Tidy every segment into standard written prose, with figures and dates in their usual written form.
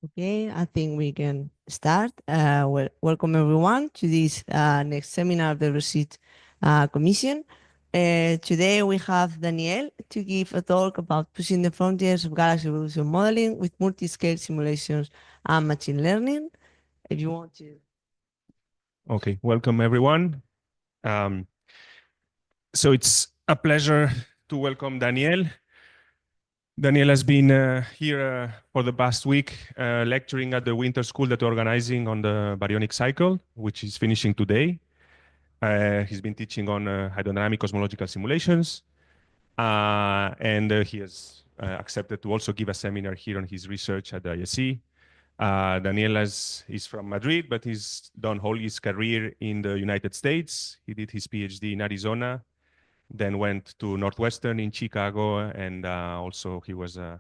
Okay, I think we can start. Welcome everyone to this next seminar of the Research Commission. Today we have Daniel to give a talk about pushing the frontiers of galaxy evolution modeling with multi-scale simulations and machine learning. If you want to. Okay, welcome everyone. So it's a pleasure to welcome Daniel. Daniel has been here for the past week lecturing at the winter school that we're organizing on the baryonic cycle, which is finishing today. He's been teaching on hydrodynamic cosmological simulations, and he has accepted to also give a seminar here on his research at the IAC. Daniel is from Madrid, but he's done all his career in the United States. He did his PhD in Arizona, then went to Northwestern in Chicago, and also he was a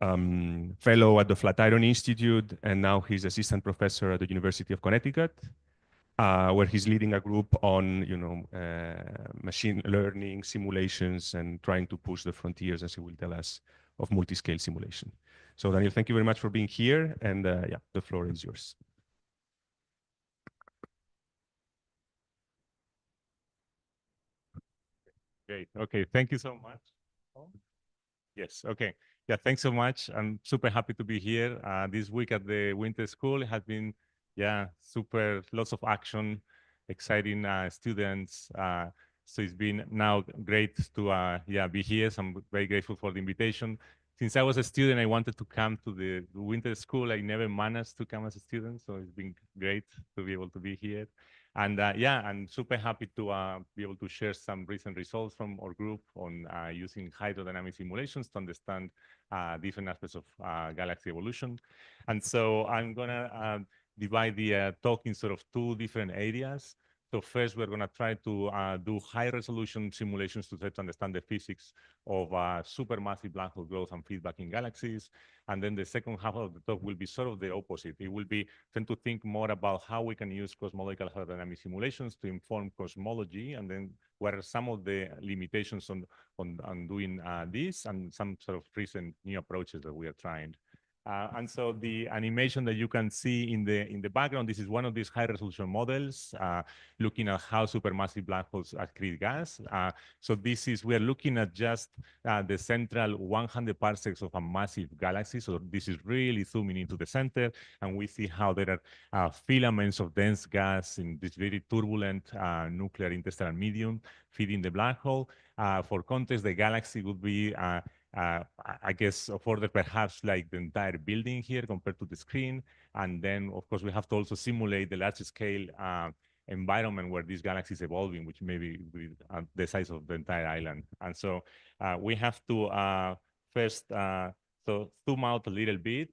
fellow at the Flatiron Institute, and now he's assistant professor at the University of Connecticut, where he's leading a group on, machine learning simulations and trying to push the frontiers, as he will tell us, of multi-scale simulation. So Daniel, thank you very much for being here, and yeah, the floor is yours. Great. Okay. Thank you so much. Yes. Okay. Yeah. Thanks so much. I'm super happy to be here. This week at the winter school has been, yeah, super, lots of action, exciting students. So it's been now great to, yeah, be here. So I'm very grateful for the invitation. Since I was a student, I wanted to come to the winter school. I never managed to come as a student. So it's been great to be able to be here. And yeah, I'm super happy to be able to share some recent results from our group on using hydrodynamic simulations to understand different aspects of galaxy evolution. And so I'm gonna divide the talk in sort of two different areas. So first, we're gonna try to do high-resolution simulations to try to understand the physics of supermassive black hole growth and feedback in galaxies. And then the second half of the talk will be sort of the opposite. It will be trying to think more about how we can use cosmological hydrodynamic simulations to inform cosmology, and then what are some of the limitations on doing this, and some sort of recent new approaches that we are trying. And so the animation that you can see in the background, this is one of these high-resolution models looking at how supermassive black holes accrete gas. So this is, we are looking at just the central 100 parsecs of a massive galaxy. So this is really zooming into the center, and we see how there are filaments of dense gas in this very turbulent nuclear interstellar medium feeding the black hole. For context, the galaxy would be I guess of order perhaps like the entire building here compared to the screen. And then, of course, we have to also simulate the large scale environment where this galaxy is evolving, which may be the size of the entire island. And so we have to first so zoom out a little bit.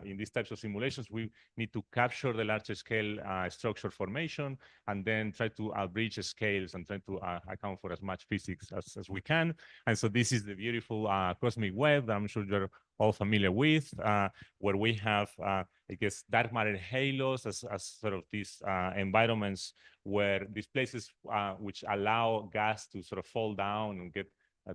In these types of simulations, we need to capture the large scale structure formation, and then try to bridge scales and try to account for as much physics as we can. And so this is the beautiful cosmic web that I'm sure you're all familiar with, where we have, I guess, dark matter halos as sort of these environments where these places which allow gas to sort of fall down and get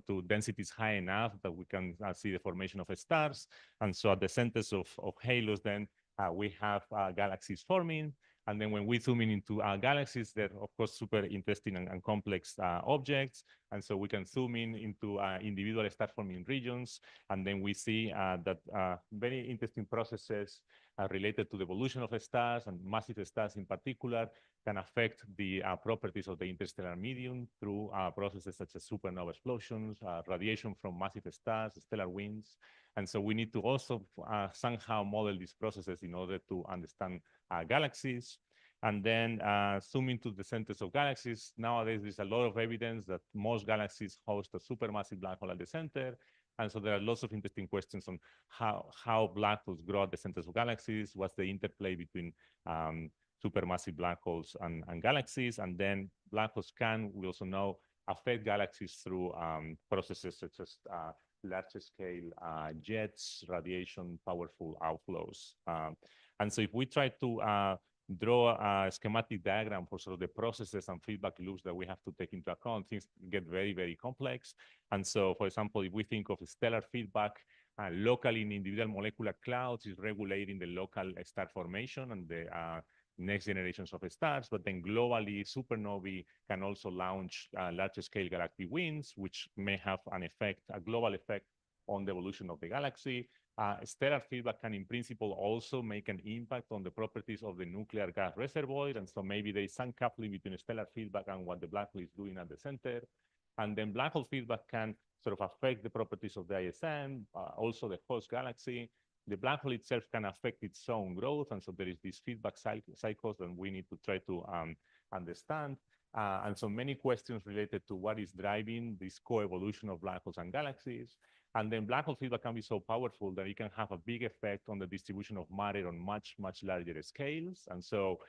to densities high enough that we can see the formation of stars. And so at the centers of halos, then we have galaxies forming. And then when we zoom in into galaxies, they're of course super interesting and complex objects. And so we can zoom in into individual star-forming regions. And then we see that very interesting processes related to the evolution of stars, and massive stars in particular can affect the properties of the interstellar medium through processes such as supernova explosions, radiation from massive stars, stellar winds. And so we need to also somehow model these processes in order to understand galaxies. And then zooming to the centers of galaxies, nowadays there's a lot of evidence that most galaxies host a supermassive black hole at the center. And so there are lots of interesting questions on how black holes grow at the centers of galaxies, what's the interplay between supermassive black holes and galaxies. And then black holes can, we also know, affect galaxies through processes such as large scale jets, radiation, powerful outflows. And so if we try to draw a schematic diagram for sort of the processes and feedback loops that we have to take into account, things get very, very complex. And so, for example, if we think of stellar feedback, locally in individual molecular clouds is regulating the local star formation and the next generations of stars, but then globally, supernovae can also launch large-scale galactic winds, which may have an effect, a global effect on the evolution of the galaxy. Stellar feedback can, in principle, also make an impact on the properties of the nuclear gas reservoir, and so maybe there is some coupling between stellar feedback and what the black hole is doing at the center. And then black hole feedback can sort of affect the properties of the ISM, also the host galaxy. The black hole itself can affect its own growth, and so there is these feedback cycles that we need to try to understand. And so many questions related to what is driving this co-evolution of black holes and galaxies. And then black hole feedback can be so powerful that it can have a big effect on the distribution of matter on much, much larger scales. And so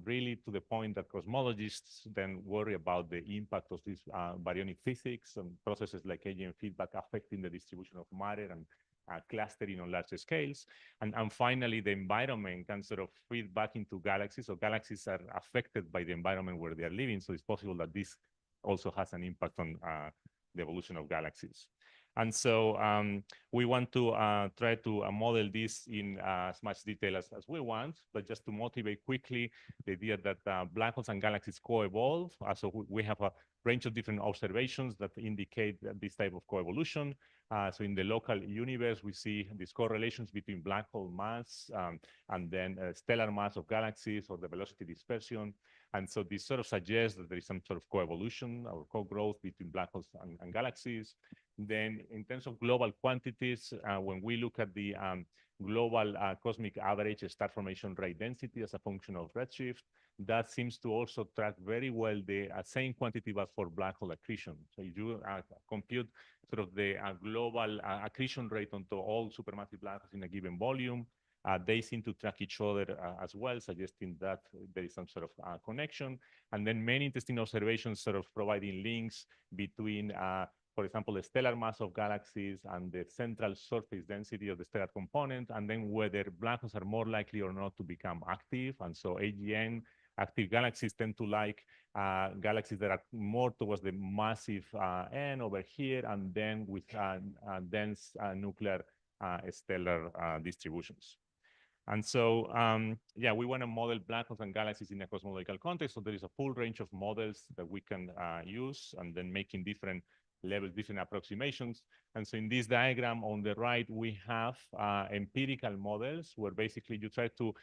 really to the point that cosmologists then worry about the impact of this baryonic physics and processes like AGN feedback affecting the distribution of matter and clustering on larger scales. And finally, the environment can sort of feed back into galaxies. So galaxies are affected by the environment where they are living. So it's possible that this also has an impact on the evolution of galaxies. And so we want to try to model this in as much detail as we want, but just to motivate quickly the idea that black holes and galaxies co-evolve. So we have a range of different observations that indicate that this type of co-evolution. So in the local universe, we see these correlations between black hole mass and then stellar mass of galaxies or the velocity dispersion. And so this sort of suggests that there is some sort of co-evolution or co-growth between black holes and galaxies. Then in terms of global quantities, when we look at the global cosmic average star formation rate density as a function of redshift, that seems to also track very well the same quantity but for black hole accretion. So if you compute sort of the global accretion rate onto all supermassive black holes in a given volume, they seem to track each other as well, suggesting that there is some sort of connection. And then many interesting observations sort of providing links between for example, the stellar mass of galaxies and the central surface density of the stellar component, and then whether black holes are more likely or not to become active. And so AGN, active galaxies, tend to like galaxies that are more towards the massive N over here, and then with dense nuclear stellar distributions. And so, yeah, we want to model black holes and galaxies in a cosmological context. So there is a full range of models that we can use, and then making different levels, different approximations. And so in this diagram on the right, we have empirical models where basically you try to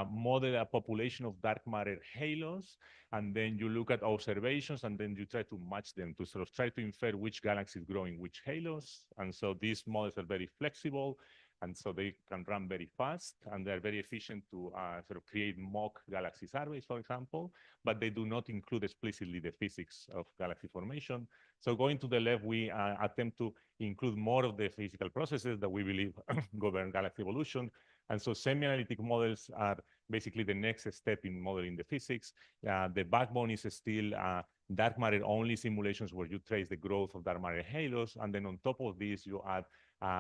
model a population of dark matter halos, and then you look at observations, and then you try to match them to sort of try to infer which galaxies grow in which halos. And so these models are very flexible, and so they can run very fast, and they're very efficient to sort of create mock galaxy surveys, for example, but they do not include explicitly the physics of galaxy formation. So going to the left, we attempt to include more of the physical processes that we believe govern galaxy evolution. And so semi-analytic models are basically the next step in modeling the physics. The backbone is still dark matter only simulations where you trace the growth of dark matter halos. And then on top of this, you add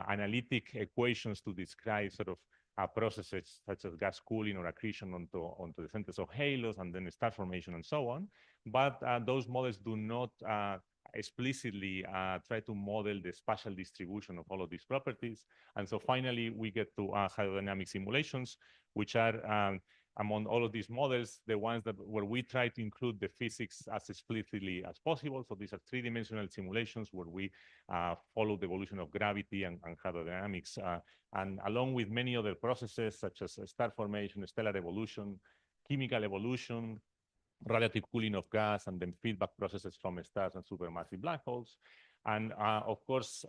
analytic equations to describe sort of processes such as gas cooling or accretion onto the centers of halos, and then star formation and so on. But those models do not explicitly try to model the spatial distribution of all of these properties. And so finally, we get to hydrodynamic simulations, which are among all of these models, the ones that where we try to include the physics as explicitly as possible. So these are three-dimensional simulations where we follow the evolution of gravity and hydrodynamics, and along with many other processes such as star formation, stellar evolution, chemical evolution, relative cooling of gas, and then feedback processes from stars and supermassive black holes. And of course,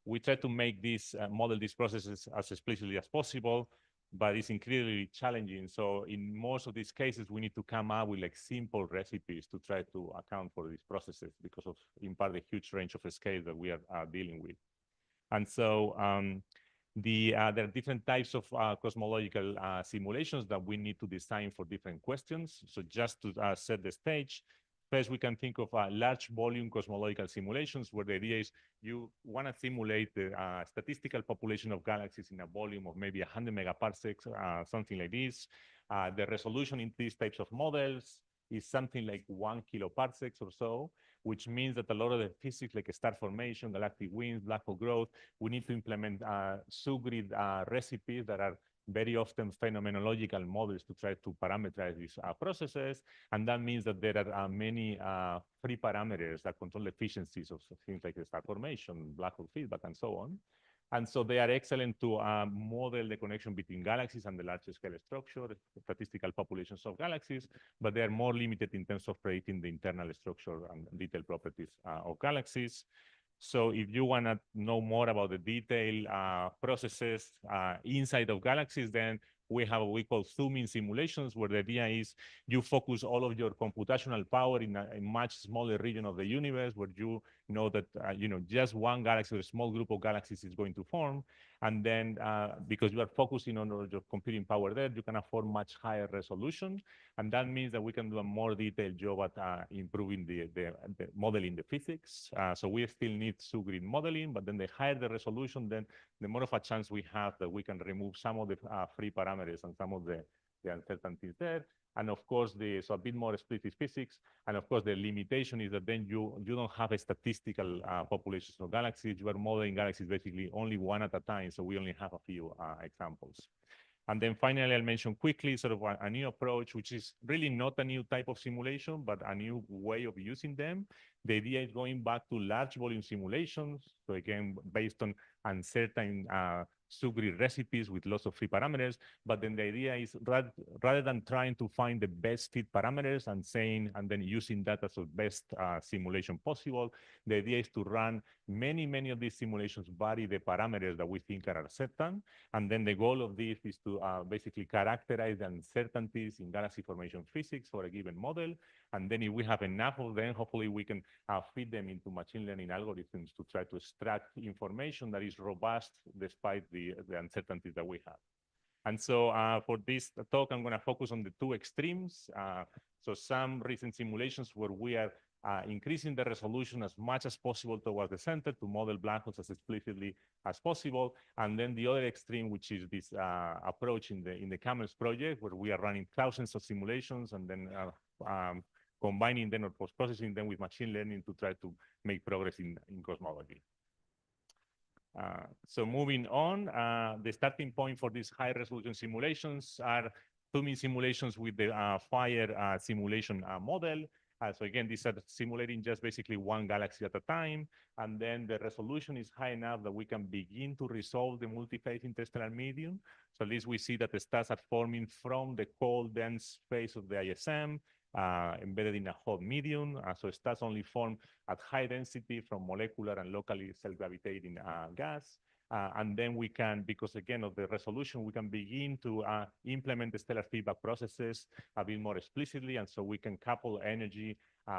we try to make these, model these processes as explicitly as possible, but it's incredibly challenging. So in most of these cases, we need to come up with like simple recipes to try to account for these processes because of, in part, the huge range of scale that we are dealing with. And so there are different types of cosmological simulations that we need to design for different questions. So just to set the stage, first we can think of large volume cosmological simulations where the idea is you want to simulate the statistical population of galaxies in a volume of maybe 100 megaparsecs, something like this. The resolution in these types of models is something like 1 kiloparsecs or so. which means that a lot of the physics like star formation, galactic winds, black hole growth, we need to implement subgrid recipes that are very often phenomenological models to try to parameterize these processes. And that means that there are many free parameters that control the efficiencies of things like the star formation, black hole feedback, and so on. And so they are excellent to model the connection between galaxies and the large scale structure, statistical populations of galaxies, but they are more limited in terms of predicting the internal structure and detailed properties of galaxies. So if you want to know more about the detailed processes inside of galaxies, then we have what we call zooming simulations, where the idea is you focus all of your computational power in a much smaller region of the universe, where you know that just one galaxy or a small group of galaxies is going to form. And then because you are focusing on your computing power there, you can afford much higher resolution. And that means that we can do a more detailed job at improving the modeling the physics. So we still need subgrid modeling, but then the higher the resolution, then the more of a chance we have that we can remove some of the free parameters and some of the uncertainties there. And of course, so a bit more explicit physics. And of course, the limitation is that then you don't have a statistical populations of galaxies. You are modeling galaxies basically only one at a time. So we only have a few examples. And then finally, I'll mention quickly sort of a new approach, which is really not a new type of simulation, but a new way of using them. The idea is going back to large volume simulations. So again, based on uncertain subgrid recipes with lots of free parameters. But then the idea is rather than trying to find the best fit parameters and then using that as the best simulation possible, the idea is to run many of these simulations vary the parameters that we think are certain. And then the goal of this is to basically characterize the uncertainties in galaxy formation physics for a given model. And then if we have enough of them, hopefully we can feed them into machine learning algorithms to try to extract information that is robust despite the uncertainties that we have. And so for this talk, I'm going to focus on the two extremes. So some recent simulations where we are increasing the resolution as much as possible towards the center to model black holes as explicitly as possible. And then the other extreme, which is this approach in the CAMELS project, where we are running thousands of simulations and then combining them or post-processing them with machine learning to try to make progress in cosmology. So moving on, the starting point for these high resolution simulations are zooming simulations with the FIRE simulation model. So again, these are simulating just basically one galaxy at a time. And then the resolution is high enough that we can begin to resolve the multi-phase interstellar medium. So at least we see that the stars are forming from the cold, dense phase of the ISM, embedded in a hot medium. So stars only form at high density from molecular and locally self-gravitating gas. And then we can, because again of the resolution, we can begin to implement the stellar feedback processes a bit more explicitly. And so we can couple energy,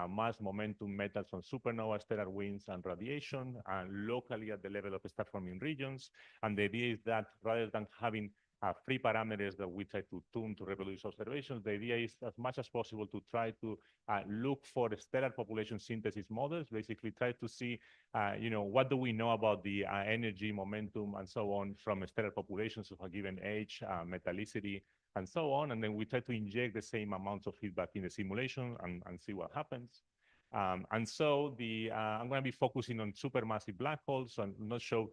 mass, momentum, metals on supernova, stellar winds, and radiation locally at the level of star-forming regions. And the idea is that rather than having free parameters that we try to tune to reproduce observations, the idea is as much as possible to try to look for the stellar population synthesis models, basically try to see, what do we know about the energy, momentum, and so on from stellar populations of a given age, metallicity, and so on. And then we try to inject the same amounts of feedback in the simulation and see what happens. And so I'm going to be focusing on supermassive black holes, so I'm not sure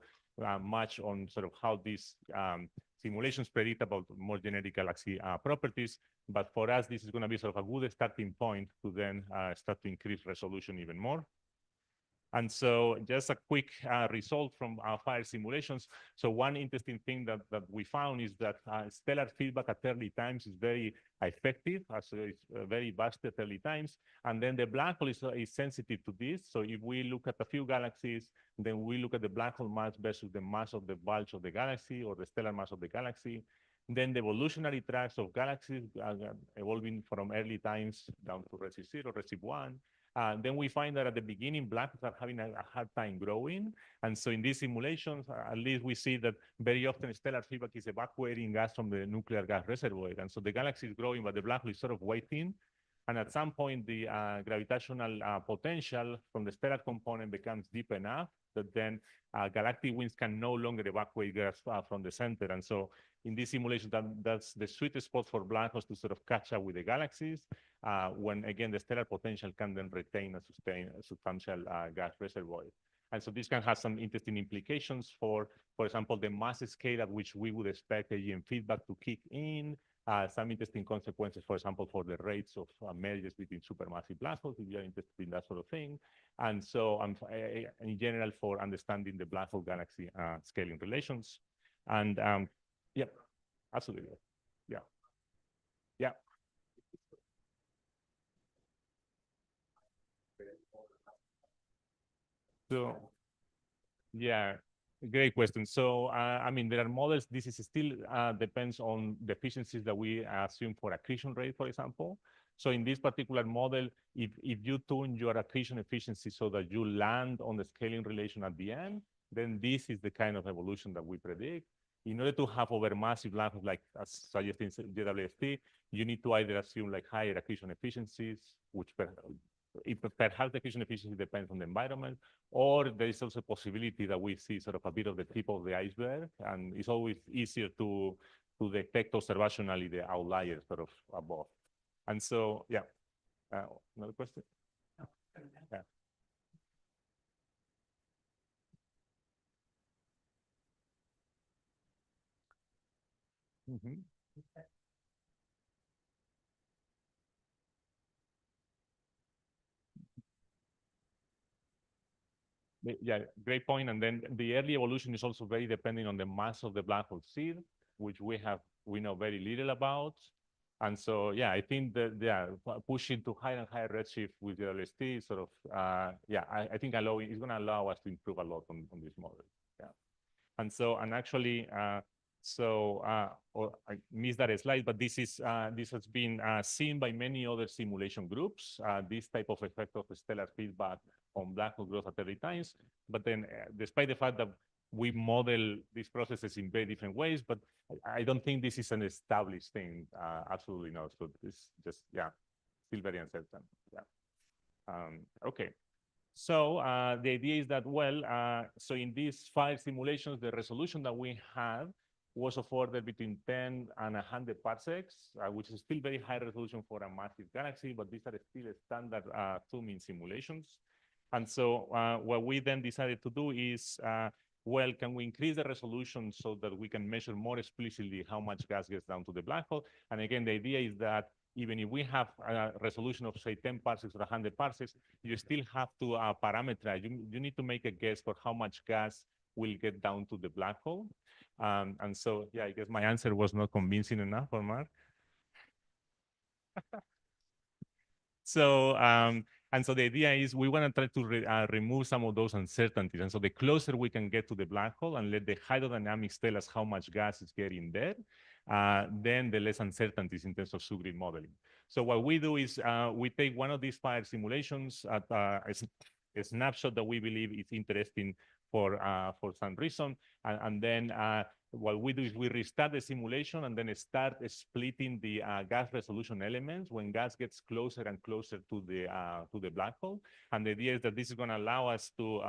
much on sort of how these simulations predict about more generic galaxy properties. But for us, this is going to be sort of a good starting point to then start to increase resolution even more. And so just a quick result from our FIRE simulations. So one interesting thing that we found is that stellar feedback at early times is very effective, so it's very vast at early times. And then the black hole is sensitive to this. So if we look at a few galaxies, then we look at the black hole mass versus the mass of the bulge of the galaxy or the stellar mass of the galaxy. Then the evolutionary tracks of galaxies evolving from early times down to Redshift 0, Redshift 1. Then we find that at the beginning, black holes are having a hard time growing. And so in these simulations, at least we see that very often stellar feedback is evacuating gas from the nuclear gas reservoir. And so the galaxy is growing, but the black hole is sort of waiting. And at some point, the gravitational potential from the stellar component becomes deep enough that then galactic winds can no longer evacuate gas from the center. And so in this simulation, that's the sweet spot for black holes to sort of catch up with the galaxies. when, again, the stellar potential can then retain a substantial gas reservoir. And so this can have some interesting implications for example, the mass scale at which we would expect AGN feedback to kick in, some interesting consequences, for example, for the rates of mergers between supermassive black holes, if you're interested in that sort of thing. And so in general, for understanding the black hole galaxy scaling relations. And yeah, absolutely. Yeah. Yeah. So, yeah, great question. So, I mean, there are models. This is still depends on the efficiencies that we assume for accretion rate, for example. So in this particular model, if you tune your accretion efficiency so that you land on the scaling relation at the end, then this is the kind of evolution that we predict. In order to have overmassive black holes, like as suggested in JWST, you need to either assume like higher accretion efficiencies, which perhaps the accretion efficiency depends on the environment, or there is also a possibility that we see sort of a bit of the tip of the iceberg, and it's always easier to detect observationally the outliers sort of above. And so, yeah, another question? Yeah. Mm-hmm. Yeah, great point. And then the early evolution is also very depending on the mass of the black hole seed, which we know very little about. And so, yeah, I think that, yeah, pushing to higher and higher redshift with the LST sort of, yeah, I think it's going to allow us to improve a lot on this model. Yeah. And so, and actually, or I missed that slide, but this has been seen by many other simulation groups, this type of effect of stellar feedback on black hole growth at early times. But then, despite the fact that we model these processes in very different ways, but I don't think this is an established thing. Absolutely not. So this just, yeah, still very uncertain. Yeah. Okay. So the idea is that, well, so in these 5 simulations, the resolution that we had was of order between 10 and 100 parsecs, which is still very high resolution for a massive galaxy, but these are still standard zooming simulations. And so what we then decided to do is, well, can we increase the resolution so that we can measure more explicitly how much gas gets down to the black hole? And again, the idea is that even if we have a resolution of, say, 10 parsecs or 100 parsecs, you still have to parameterize. You need to make a guess for how much gas will get down to the black hole. And so, yeah, I guess my answer was not convincing enough for Mark. So, and so the idea is we want to try to remove some of those uncertainties. And so the closer we can get to the black hole and let the hydrodynamics tell us how much gas is getting there, then the less uncertainties in terms of subgrid modeling. So what we do is we take one of these 5 simulations at a snapshot that we believe is interesting for some reason, and then what we do is we restart the simulation and then start splitting the gas resolution elements when gas gets closer and closer to the black hole. And the idea is that this is going to allow us to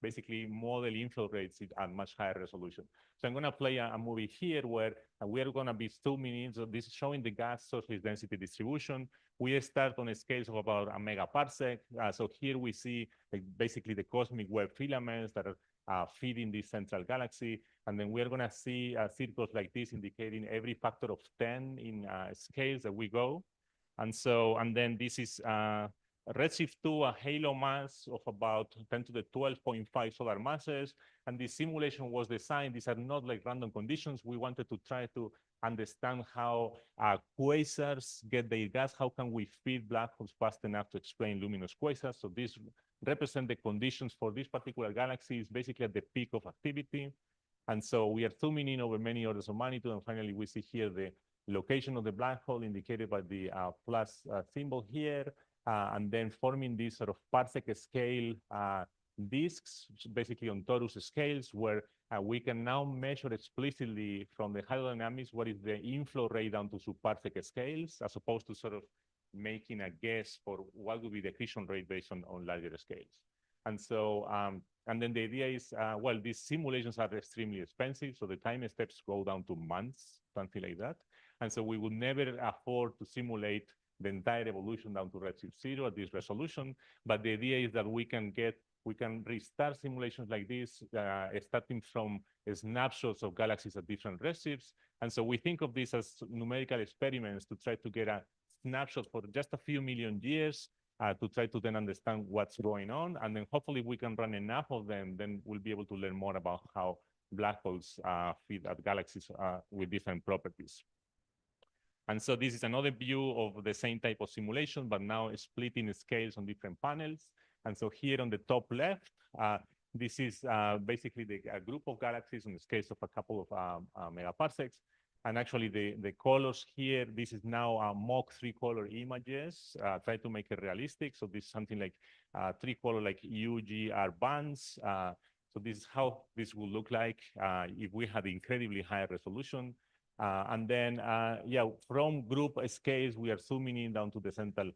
basically model inflow rates at much higher resolution. So I'm going to play a movie here where we are going to be zooming in. So this is showing the gas surface density distribution. We start on a scale of about a megaparsec. So here we see basically the cosmic web filaments that are feeding this central galaxy. And then we're going to see circles like this indicating every factor of 10 in scales that we go. And so, and then this is redshift 2, a halo mass of about 10 to the 12.5 solar masses. And this simulation was designed, these are not like random conditions. We wanted to try to understand how quasars get their gas. How can we feed black holes fast enough to explain luminous quasars? So this represent the conditions for this particular galaxy is basically at the peak of activity. And so we are zooming in over many orders of magnitude. And finally, we see here the location of the black hole indicated by the plus symbol here. And then forming these sort of parsec scale disks, basically on torus scales, where we can now measure explicitly from the hydrodynamics what is the inflow rate down to subparsec scales, as opposed to sort of making a guess for what would be the accretion rate based on larger scales. And so, and then the idea is, well, these simulations are extremely expensive, so the time steps go down to months, something like that. And so we would never afford to simulate the entire evolution down to redshift 0 at this resolution. But the idea is that we can restart simulations like this, starting from snapshots of galaxies at different redshifts. And so we think of this as numerical experiments to try to get a snapshot for just a few million years to try to then understand what's going on. And then hopefully we can run enough of them, then we'll be able to learn more about how black holes fit at galaxies with different properties. And so this is another view of the same type of simulation, but now splitting scales on different panels. And so here on the top left, this is basically a group of galaxies on the scales of a couple of megaparsecs. And actually the colors here, this is now mock 3-color images, try to make it realistic. So this is something like 3-color like UGR bands. So this is how this will look like if we had incredibly high resolution. And then, yeah, from group scales, we are zooming in down to the central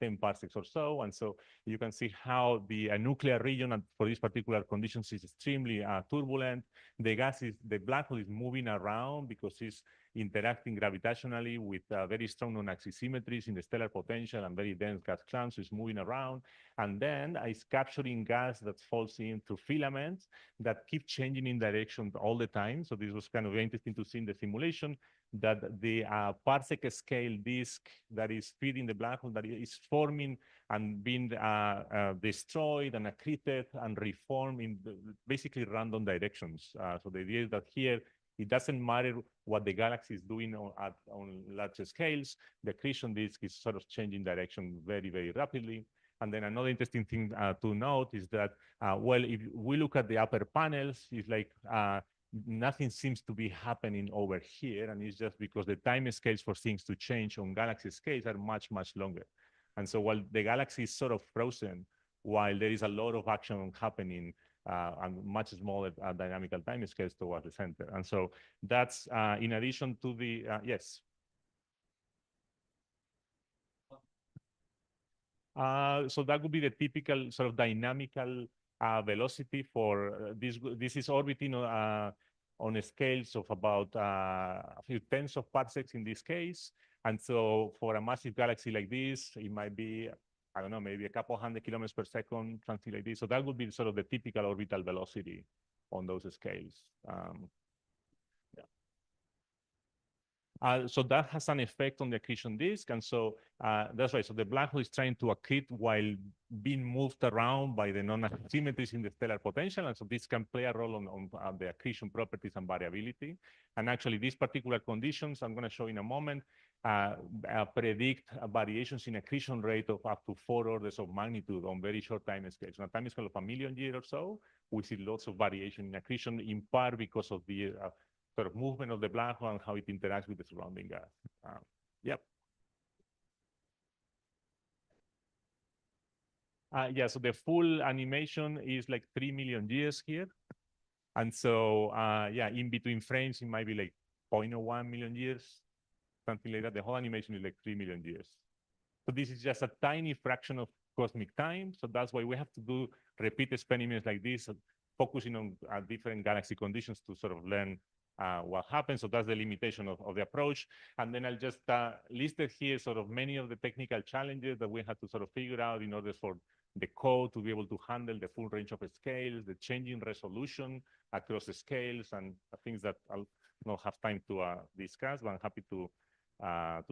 10 parsecs or so. And so you can see how the nuclear region for these particular conditions is extremely turbulent. The black hole is moving around because it's interacting gravitationally with very strong non-axis symmetries in the stellar potential and very dense gas clouds. So it's moving around. And then it's capturing gas that falls in through filaments that keep changing in direction all the time. So this was kind of interesting to see in the simulation that the parsec scale disk that is feeding the black hole that is forming and being destroyed and accreted and reformed in basically random directions. So the idea is that here, it doesn't matter what the galaxy is doing on larger scales. The accretion disk is sort of changing direction very, very rapidly. And then another interesting thing to note is that, well, if we look at the upper panels, it's like nothing seems to be happening over here. And it's just because the time scales for things to change on galaxy scales are much, much longer. And so while the galaxy is sort of frozen, while there is a lot of action happening and much smaller dynamical time scales towards the center. And so that's in addition to the, yes. So that would be the typical sort of dynamical velocity for this. This is orbiting on a scales of about a few tens of parsecs in this case. And so for a massive galaxy like this, it might be, I don't know, maybe a couple 100 kilometers per second, something like this. So that would be sort of the typical orbital velocity on those scales. So that has an effect on the accretion disk. And so that's right. So the black hole is trying to accrete while being moved around by the non-symmetries in the stellar potential. And so this can play a role on the accretion properties and variability. And actually, these particular conditions I'm going to show in a moment predict variations in accretion rate of up to 4 orders of magnitude on very short time scales. On a time scale of 1 million years or so, we see lots of variation in accretion, in part because of the sort of movement of the black hole and how it interacts with the surrounding gas. Yep. Yeah, so the full animation is like 3 million years here. And so, yeah, in between frames, it might be like 0.01 million years, something like that. The whole animation is like 3 million years. So this is just a tiny fraction of cosmic time. So that's why we have to do repeat experiments like this, focusing on different galaxy conditions to sort of learn what happens. So that's the limitation of the approach. And then I'll just listed here sort of many of the technical challenges that we had to sort of figure out in order for the code to be able to handle the full range of scales, the changing resolution across the scales, and things that I'll not have time to discuss, but I'm happy to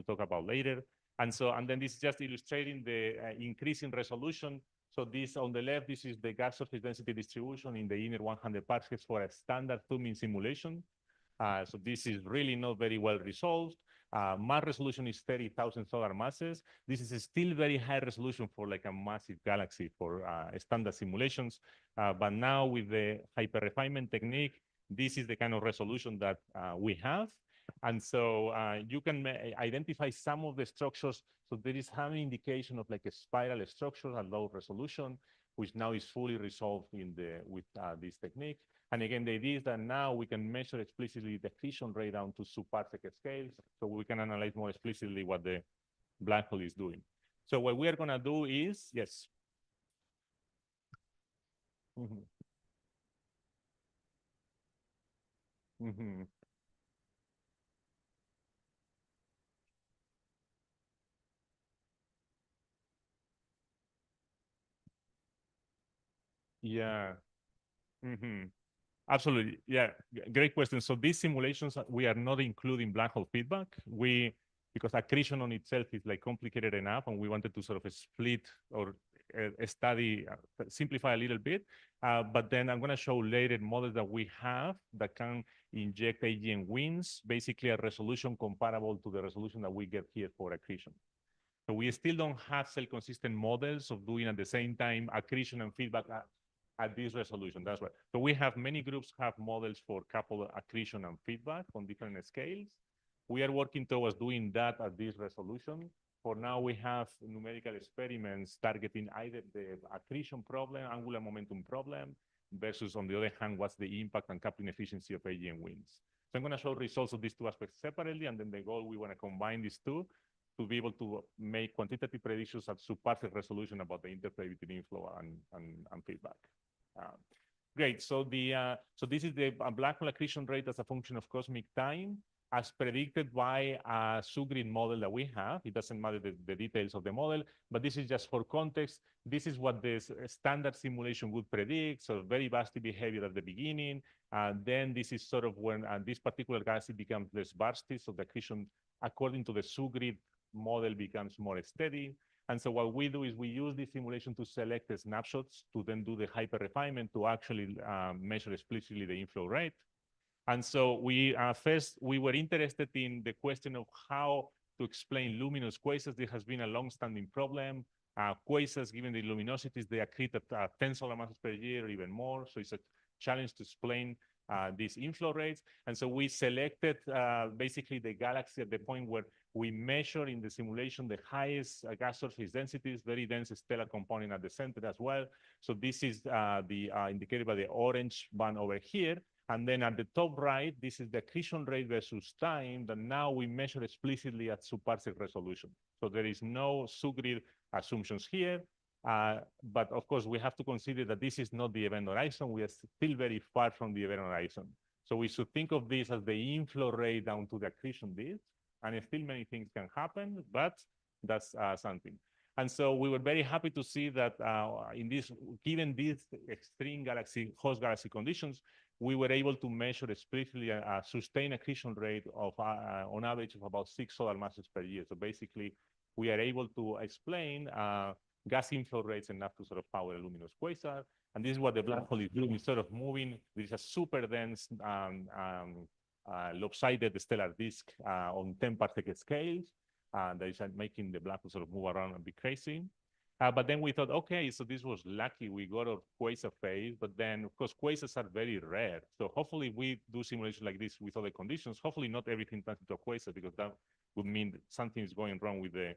talk about later. And then this is just illustrating the increase in resolution. So this on the left, this is the gas surface density distribution in the inner 100 parsecs for a standard thumbing simulation. So this is really not very well resolved. Mass resolution is 30,000 solar masses. This is still very high resolution for like a massive galaxy for standard simulations. But now with the hyper refinement technique, this is the kind of resolution that we have. And so you can identify some of the structures. So there is some indication of like a spiral structure at low resolution, which now is fully resolved with this technique. And again, the idea is that now we can measure explicitly the accretion rate down to sub-parsec scales, so we can analyze more explicitly what the black hole is doing. So what we are going to do is, yes. Mm-hmm. Mm-hmm. Yeah. Absolutely. Yeah. Great question. So these simulations, we are not including black hole feedback. Because accretion on itself is like complicated enough, and we wanted to sort of split or study, simplify a little bit. But then I'm going to show later models that we have that can inject AGN winds, basically a resolution comparable to the resolution that we get here for accretion. So we still don't have cell-consistent models of doing at the same time accretion and feedback at this resolution. That's right. So we have many groups have models for coupled accretion and feedback on different scales. We are working towards doing that at this resolution. For now, we have numerical experiments targeting either the accretion problem, angular momentum problem, versus on the other hand, what's the impact and coupling efficiency of AGN winds. So I'm going to show results of these two aspects separately, and then the goal, we want to combine these two to be able to make quantitative predictions at subparticle resolution about the interplay between inflow and feedback. Great. So this is the black hole accretion rate as a function of cosmic time, as predicted by a subgrid model that we have. It doesn't matter the details of the model, but this is just for context. This is what the standard simulation would predict. So very vastly behavior at the beginning. Then this is sort of when this particular galaxy becomes less bursty. So the accretion, according to the subgrid model, becomes more steady. And so what we do is we use this simulation to select the snapshots to then do the hyper refinement to actually measure explicitly the inflow rate. And so we were interested in the question of how to explain luminous quasars. This has been a long-standing problem. Quasars, given the luminosities, they accrete at 10 solar masses per year or even more. So it's a challenge to explain these inflow rates. And so we selected basically the galaxy at the point where we measure in the simulation the highest gas surface densities, very dense stellar component at the center as well. So this is indicated by the orange band over here. And then at the top right, this is the accretion rate versus time that now we measure explicitly at subparsec resolution. So there is no subgrid assumptions here. But of course, we have to consider that this is not the event horizon. We are still very far from the event horizon. So we should think of this as the inflow rate down to the accretion disk. And still many things can happen, but that's something. And so we were very happy to see that given these extreme host galaxy conditions, we were able to measure explicitly a sustained accretion rate of on average of about 6 solar masses per year. So basically, we are able to explain gas inflow rates enough to sort of power a luminous quasar. And this is what the black hole is doing. It's sort of moving. There is a super dense lopsided stellar disk on 10 parsec scales that is making the black hole sort of move around and be crazy. But then we thought, okay, so this was lucky. We got a quasar phase, but then, of course, quasars are very rare. So hopefully we do simulations like this with other conditions. Hopefully not everything turns into a quasar, because that would mean something is going wrong with the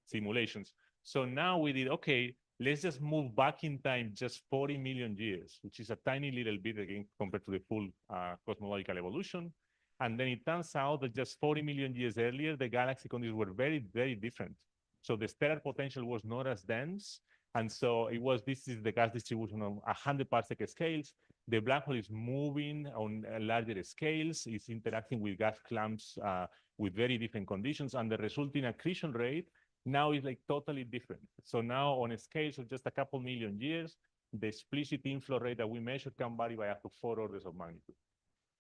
simulations. So now we did, okay, let's just move back in time just 40 million years, which is a tiny little bit again compared to the full cosmological evolution. And then it turns out that just 40 million years earlier, the galaxy conditions were very, very different. So the stellar potential was not as dense. And so this is the gas distribution on 100 parsec scales. The black hole is moving on larger scales. It's interacting with gas clumps with very different conditions. And the resulting accretion rate now is like totally different. So now on a scale of just a couple million years, the explicit inflow rate that we measured can vary by up to 4 orders of magnitude.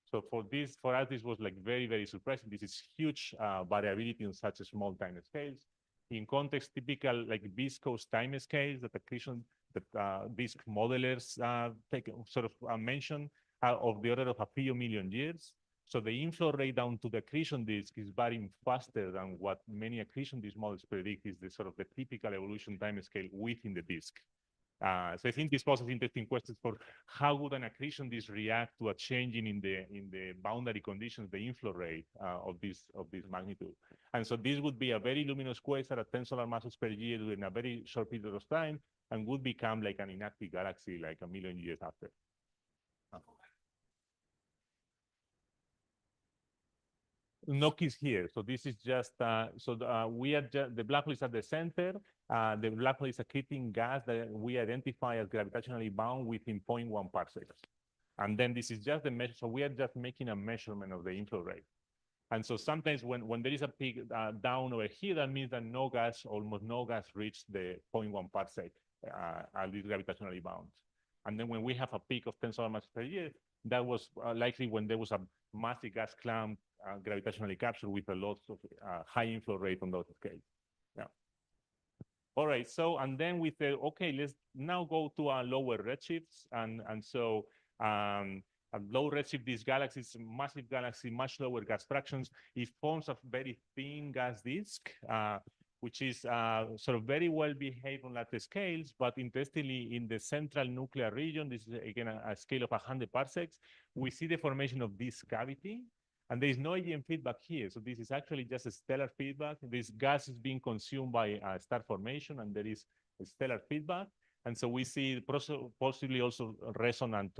So for us, this was like very, very surprising. This is huge variability on such a small time scales. In context, typical like viscous time scales that accretion, that disk modelers mention of the order of a few million years. So the inflow rate down to the accretion disk is varying faster than what many accretion disk models predict is the sort of the typical evolution time scale within the disk. So I think this poses interesting questions for how would an accretion disk react to a changing in the boundary conditions, the inflow rate of this magnitude. And so this would be a very luminous quasar at 10 solar masses per year in a very short period of time, and would become like an inactive galaxy like a million years after. Nock is here. So this is just, we are just, the black hole is at the center. The black hole is accreting gas that we identify as gravitationally bound within 0.1 parsecs. And then this is just the measure. So we are just making a measurement of the inflow rate. And so sometimes when there is a peak down over here, that means that no gas, almost no gas reached the 0.1 parsec at least gravitationally bound. And then when we have a peak of 10,000 masses per year, that was likely when there was a massive gas clamp gravitationally captured with a lot of high inflow rate on those scales. Yeah. All right, so, and then we said, okay, let's now go to our lower redshifts. And so at low redshift, these galaxies, massive galaxy, much lower gas fractions, it forms a very thin gas disk, which is sort of very well behaved on lattice scales, but interestingly, in the central nuclear region, this is again a scale of 100 parsecs, we see the formation of this cavity. And there is no AGN feedback here. So this is actually just a stellar feedback. This gas is being consumed by star formation, and there is a stellar feedback. And so we see possibly also resonant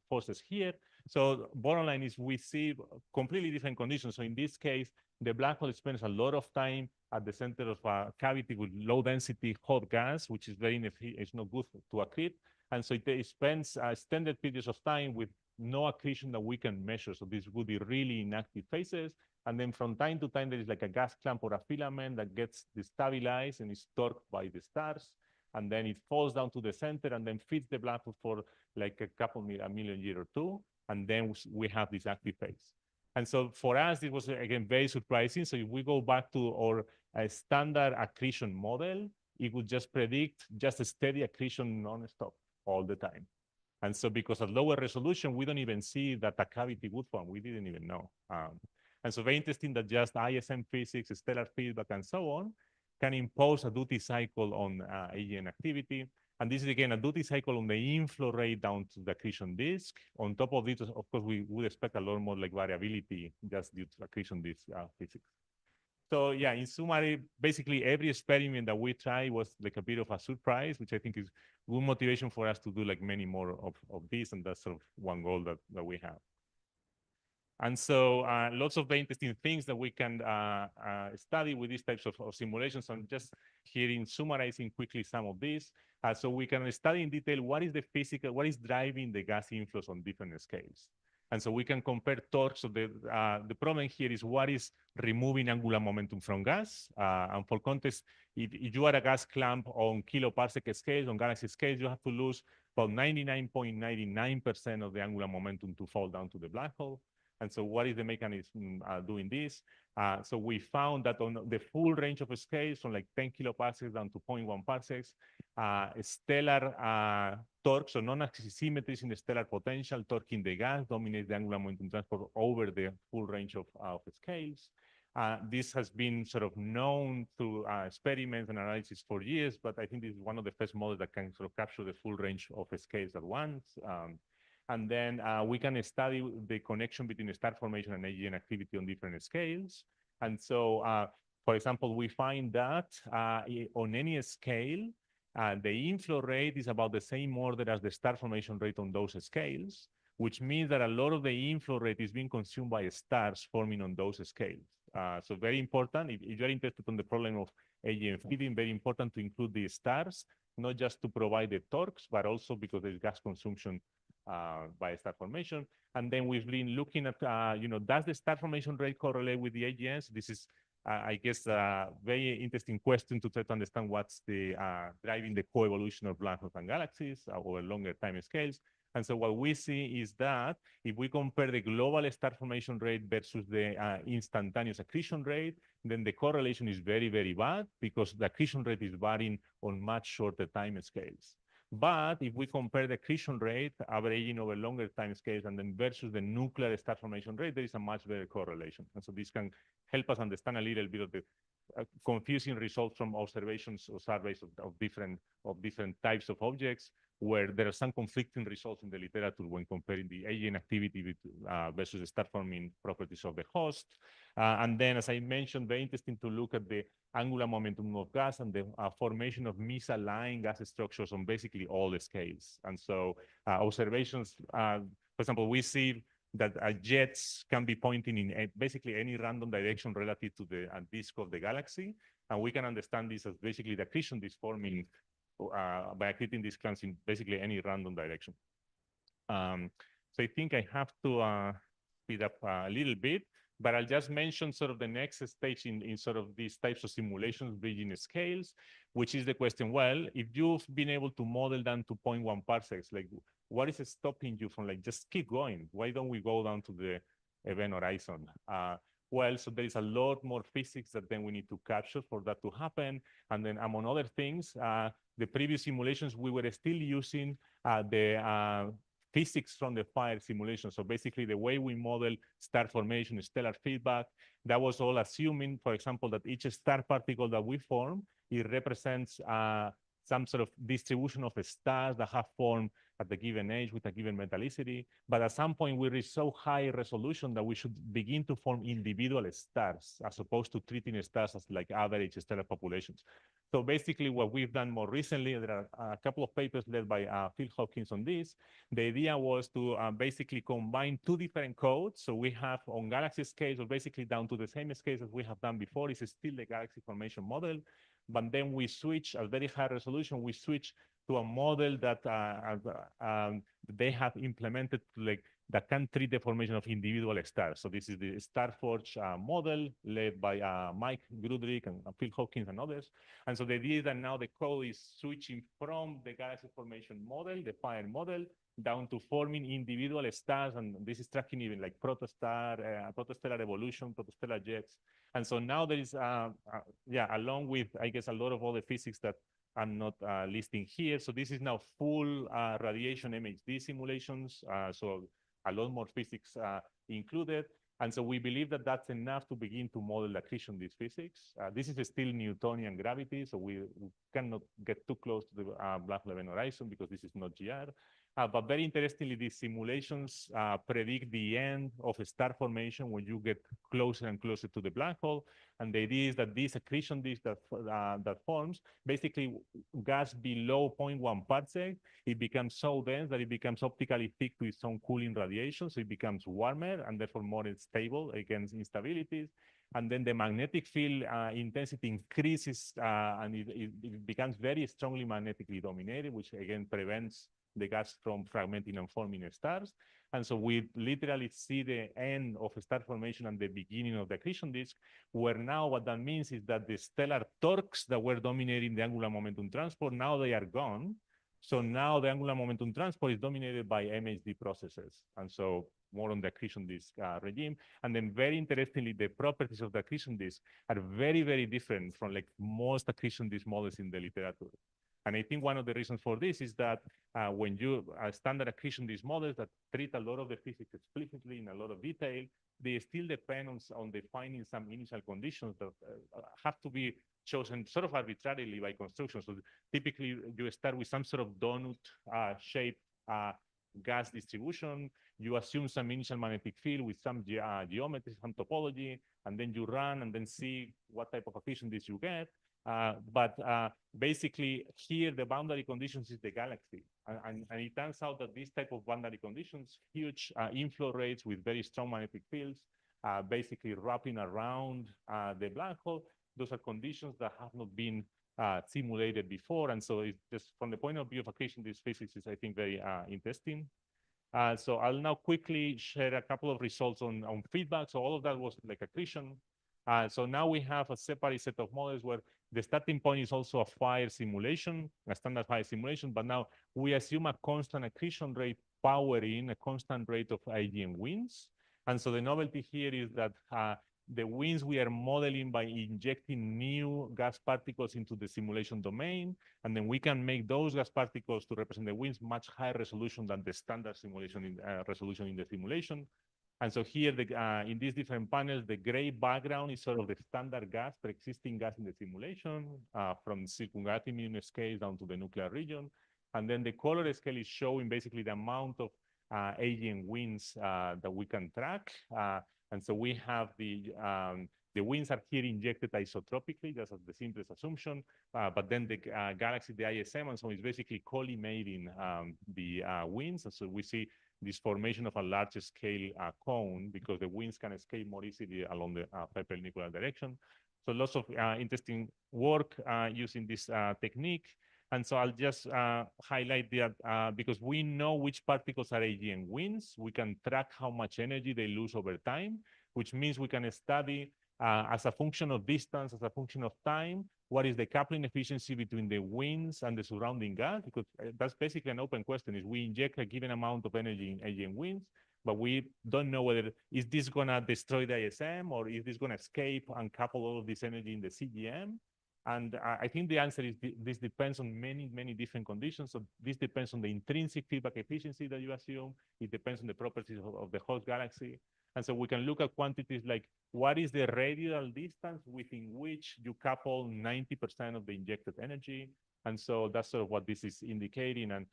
forces here. So bottom line is we see completely different conditions. So in this case, the black hole spends a lot of time at the center of a cavity with low density hot gas, which is it's not good to accrete. And so it spends extended periods of time with no accretion that we can measure. So this would be really inactive phases. And then from time to time, there is like a gas clamp or a filament that gets destabilized and is torqued by the stars. And then it falls down to the center and then feeds the black hole for like a million years or two. And then we have this active phase. And so for us, it was, again, very surprising. So if we go back to our standard accretion model, it would just predict just a steady accretion non-stop all the time. And so because of lower resolution, we don't even see that a cavity would form. We didn't even know. And so very interesting that just ISM physics, stellar feedback, and so on can impose a duty cycle on AGN activity. And this is, again, a duty cycle on the inflow rate down to the accretion disk. On top of this, of course, we would expect a lot more like variability just due to accretion disk physics. So yeah, in summary, basically every experiment that we try was like a bit of a surprise, which I think is good motivation for us to do like many more of these, and that's sort of one goal that we have. And so lots of very interesting things that we can study with these types of simulations. I'm just here in summarizing quickly some of these. So we can study in detail what is the physical, what is driving the gas inflows on different scales. And so we can compare torques. So the problem here is what is removing angular momentum from gas. And for context, if you are a gas clamp on kiloparsec scales, on galaxy scales, you have to lose about 99.99% of the angular momentum to fall down to the black hole. And so what is the mechanism doing this? So we found that on the full range of scales, from like 10 kiloparsecs down to 0.1 parsecs, stellar torque, so non-asymmetries in the stellar potential, torque in the gas dominates the angular momentum transport over the full range of scales. This has been sort of known through experiments and analysis for years, but I think this is one of the first models that can sort of capture the full range of scales at once. And then we can study the connection between star formation and AGN activity on different scales. And so, for example, we find that on any scale, the inflow rate is about the same order as the star formation rate on those scales, which means that a lot of the inflow rate is being consumed by stars forming on those scales. So very important, if you're interested in the problem of AGN feeding, very important to include the stars, not just to provide the torques, but also because there's gas consumption by star formation. And then we've been looking at, does the star formation rate correlate with the AGNs? This is, I guess, a very interesting question to try to understand what's the driving the coevolution of black holes and galaxies over longer time scales. And so what we see is that if we compare the global star formation rate versus the instantaneous accretion rate, then the correlation is very, very bad because the accretion rate is varying on much shorter time scales. But if we compare the accretion rate averaging over longer time scales and then versus the nuclear star formation rate, there is a much better correlation. And so this can help us understand a little bit of the confusing results from observations or surveys of different types of objects, where there are some conflicting results in the literature when comparing the AGN activity versus the star forming properties of the host. And then, as I mentioned, very interesting to look at the angular momentum of gas and the formation of misaligned gas structures on basically all the scales. And so observations, for example, we see that jets can be pointing in basically any random direction relative to the disk of the galaxy. And we can understand this as basically the accretion disk forming by accreting these clamps in basically any random direction. So I think I have to speed up a little bit. But I'll just mention sort of the next stage in sort of these types of simulations, bridging scales, which is the question, well, if you've been able to model down to 0.1 parsecs, like what is stopping you from like, just keep going? Why don't we go down to the event horizon? Well, so there is a lot more physics that then we need to capture for that to happen. And then among other things, the previous simulations, we were still using the physics from the fire simulation. So basically the way we model star formation, stellar feedback, that was all assuming, for example, that each star particle that we form, it represents some sort of distribution of stars that have formed at the given age with a given metallicity. But at some point we reach so high resolution that we should begin to form individual stars as opposed to treating stars as like average stellar populations. So basically what we've done more recently, there are a couple of papers led by Phil Hopkins on this. The idea was to basically combine two different codes. So we have on galaxy scales, or basically down to the same scales as we have done before, is still the galaxy formation model. But then we switch a very high resolution, we switch to a model that they have implemented like that can treat the formation of individual stars. So this is the StarForge model led by Mike Grudrick and Phil Hopkins and others. And so the idea is that now the code is switching from the galaxy formation model, the fire model, down to forming individual stars. And this is tracking even like protostar, protostellar evolution, protostellar jets. And so now there is, along with, I guess, a lot of other physics that I'm not listing here. So this is now full radiation MHD simulations. So a lot more physics included. And so we believe that that's enough to begin to model accretion disk physics. This is still Newtonian gravity, so we cannot get too close to the black hole event horizon because this is not GR. But very interestingly, these simulations predict the end of a star formation when you get closer and closer to the black hole. And the idea is that this accretion disk that forms, basically gas below 0.1 parsec, it becomes so dense that it becomes optically thick to its own cooling radiation. So it becomes warmer and therefore more stable against instabilities. And then the magnetic field intensity increases and it becomes very strongly magnetically dominated, which again prevents the gas from fragmenting and forming stars. And so we literally see the end of a star formation and the beginning of the accretion disk, where now what that means is that the stellar torques that were dominating the angular momentum transport, now they are gone. So now the angular momentum transport is dominated by MHD processes. And so more on the accretion disk regime. And then very interestingly, the properties of the accretion disk are very, very different from like most accretion disk models in the literature. And I think one of the reasons for this is that when you standard accretion disk models that treat a lot of the physics explicitly in a lot of detail, they still depend on defining some initial conditions that have to be chosen sort of arbitrarily by construction. So typically you start with some sort of donut shape gas distribution. You assume some initial magnetic field with some geometry, some topology, and then you run and then see what type of accretion disk you get. But basically here the boundary conditions is the galaxy. And it turns out that this type of boundary conditions, huge inflow rates with very strong magnetic fields, basically wrapping around the black hole, those are conditions that have not been simulated before. And so it's just from the point of view of accretion disk physics is I think very interesting. So I'll now quickly share a couple of results on feedback. So all of that was like accretion. So now we have a separate set of models where the starting point is also a fire simulation, a standard fire simulation, but now we assume a constant accretion rate powering a constant rate of AGN winds. And so the novelty here is that the winds we are modeling by injecting new gas particles into the simulation domain, and then we can make those gas particles to represent the winds much higher resolution than the standard simulation resolution in the simulation. And so here, in these different panels, the gray background is sort of the standard gas, pre-existing gas in the simulation, from circumgalactic minimum scale down to the nuclear region. And then the color scale is showing basically the amount of AGN winds that we can track. And so we have the winds are here injected isotropically, just as the simplest assumption. But then the galaxy, the ISM, and so is basically collimating the winds. And so we see this formation of a large scale cone because the winds can escape more easily along the perpendicular direction. So lots of interesting work using this technique. And so I'll just highlight that because we know which particles are AGN winds, we can track how much energy they lose over time. which means we can study as a function of distance, as a function of time, what is the coupling efficiency between the winds and the surrounding gas? Because that's basically an open question. Is we inject a given amount of energy in AGN winds, but we don't know whether is this gonna destroy the ISM or is this gonna escape and couple all of this energy in the CGM? And I think the answer is this depends on many different conditions. So this depends on the intrinsic feedback efficiency that you assume. It depends on the properties of the host galaxy. And so we can look at quantities like what is the radial distance within which you couple 90% of the injected energy. And so that's sort of what this is indicating. And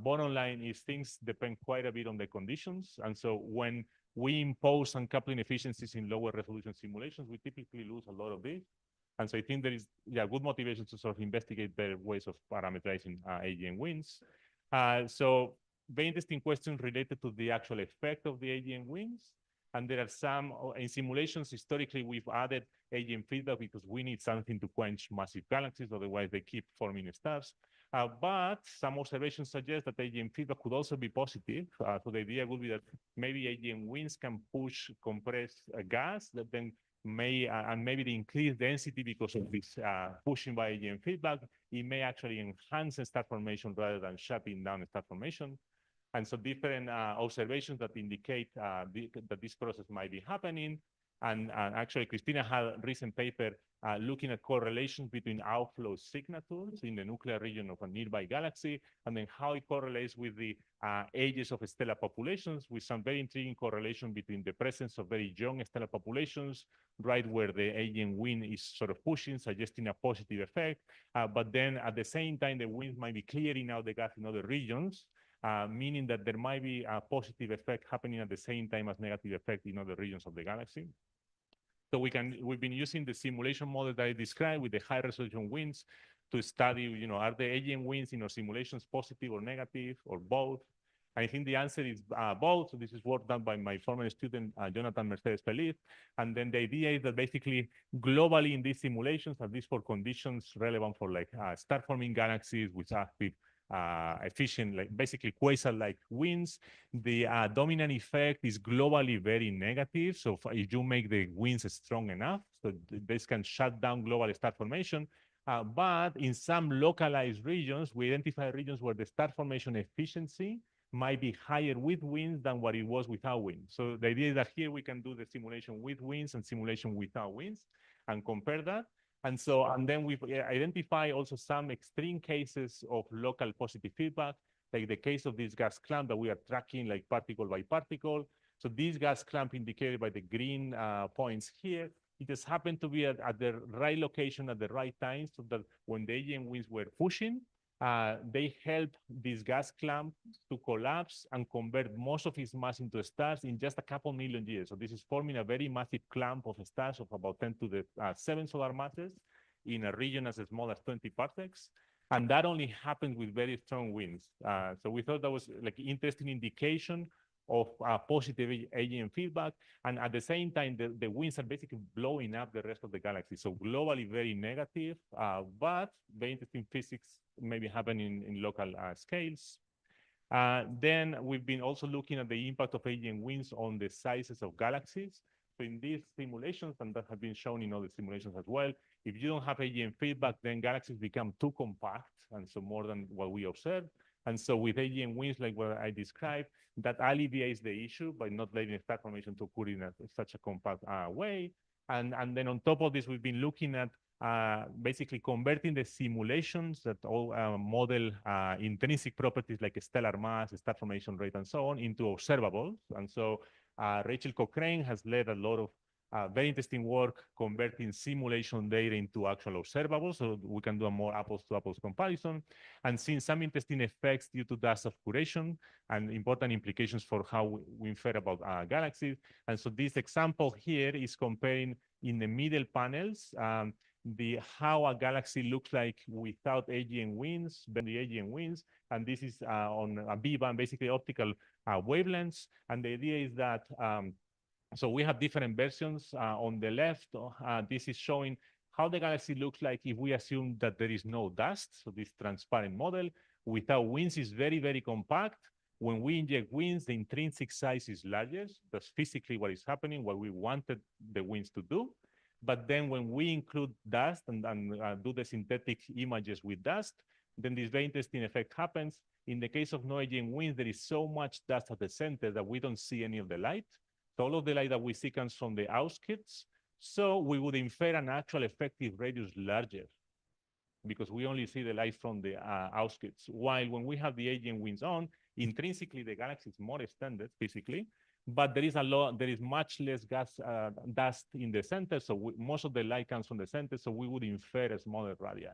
bottom line is things depend quite a bit on the conditions. And so when we impose uncoupling efficiencies in lower resolution simulations, we typically lose a lot of this. And so I think there is good motivation to sort of investigate better ways of parameterizing AGN winds. So very interesting questions related to the actual effect of the AGN winds. And there are some in simulations, historically, we've added AGN feedback because we need something to quench massive galaxies, otherwise they keep forming stars. But some observations suggest that AGN feedback could also be positive. So the idea would be that maybe AGN winds can compress gas that then may, and maybe the increased density because of this pushing by AGN feedback, it may actually enhance star formation rather than shutting down star formation. And so different observations that indicate that this process might be happening. And actually, Christina had a recent paper looking at correlations between outflow signatures in the nuclear region of a nearby galaxy, and then how it correlates with the ages of stellar populations, with some very intriguing correlation between the presence of very young stellar populations, right where the AGN wind is sort of pushing, suggesting a positive effect. But then at the same time, the winds might be clearing out the gas in other regions, meaning that there might be a positive effect happening at the same time as negative effect in other regions of the galaxy. So we've been using the simulation model that I described with the high resolution winds to study, are the AGN winds in our simulations positive or negative or both? I think the answer is both. So this is work done by my former student, Jonathan Mercedes Feliz. And then the idea is that basically globally in these simulations, at least for conditions relevant for like star-forming galaxies with active efficient, like basically quasar-like winds, the dominant effect is globally very negative. So if you make the winds strong enough, so this can shut down global star formation. But in some localized regions, we identify regions where the star formation efficiency might be higher with winds than what it was without winds. So the idea is that here we can do the simulation with winds and simulation without winds and compare that. And so, and then we've identified also some extreme cases of local positive feedback, like the case of this gas clamp that we are tracking like particle by particle. So this gas clamp indicated by the green points here, it just happened to be at the right location at the right time, so that when the AGN winds were pushing, they helped this gas clamp to collapse and convert most of its mass into stars in just a couple million years. So this is forming a very massive clamp of stars of about 10 to the 7 solar masses in a region as small as 20 parsecs. And that only happens with very strong winds. So we thought that was like interesting indication of positive AGN feedback. And at the same time, the winds are basically blowing up the rest of the galaxy. So globally very negative, but very interesting physics maybe happening in local scales. Then we've been also looking at the impact of AGN winds on the sizes of galaxies. So in these simulations, and that have been shown in other simulations as well, if you don't have AGN feedback, then galaxies become too compact, and so more than what we observed. And so with AGN winds, like what I described, that alleviates the issue by not letting star formation to occur in such a compact way. And then on top of this, we've been looking at basically converting the simulations that all model intrinsic properties like stellar mass, star formation rate, and so on into observables. And so Rachel Cochrane has led a lot of very interesting work converting simulation data into actual observables, so we can do a more apples-to-apples comparison, and seeing some interesting effects due to dust obscuration and important implications for how we infer about galaxies. And so this example here is comparing in the middle panels how a galaxy looks like without AGN winds, the AGN winds, and this is on a B-band, basically optical wavelengths. And the idea is that so we have different versions. On the left, this is showing how the galaxy looks like if we assume that there is no dust. So this transparent model without winds is very, very compact. when we inject winds, the intrinsic size is larger. That's physically what is happening, what we wanted the winds to do. But then when we include dust and do the synthetic images with dust, then this very interesting effect happens. In the case of no-aging winds, there is so much dust at the center that we don't see any of the light. So all of the light that we see comes from the outskirts. So we would infer an actual effective radius larger because we only see the light from the outskirts. While when we have the aging winds on, intrinsically the galaxy is more extended physically, but there is much less dust in the center. So most of the light comes from the center. So we would infer a smaller radii.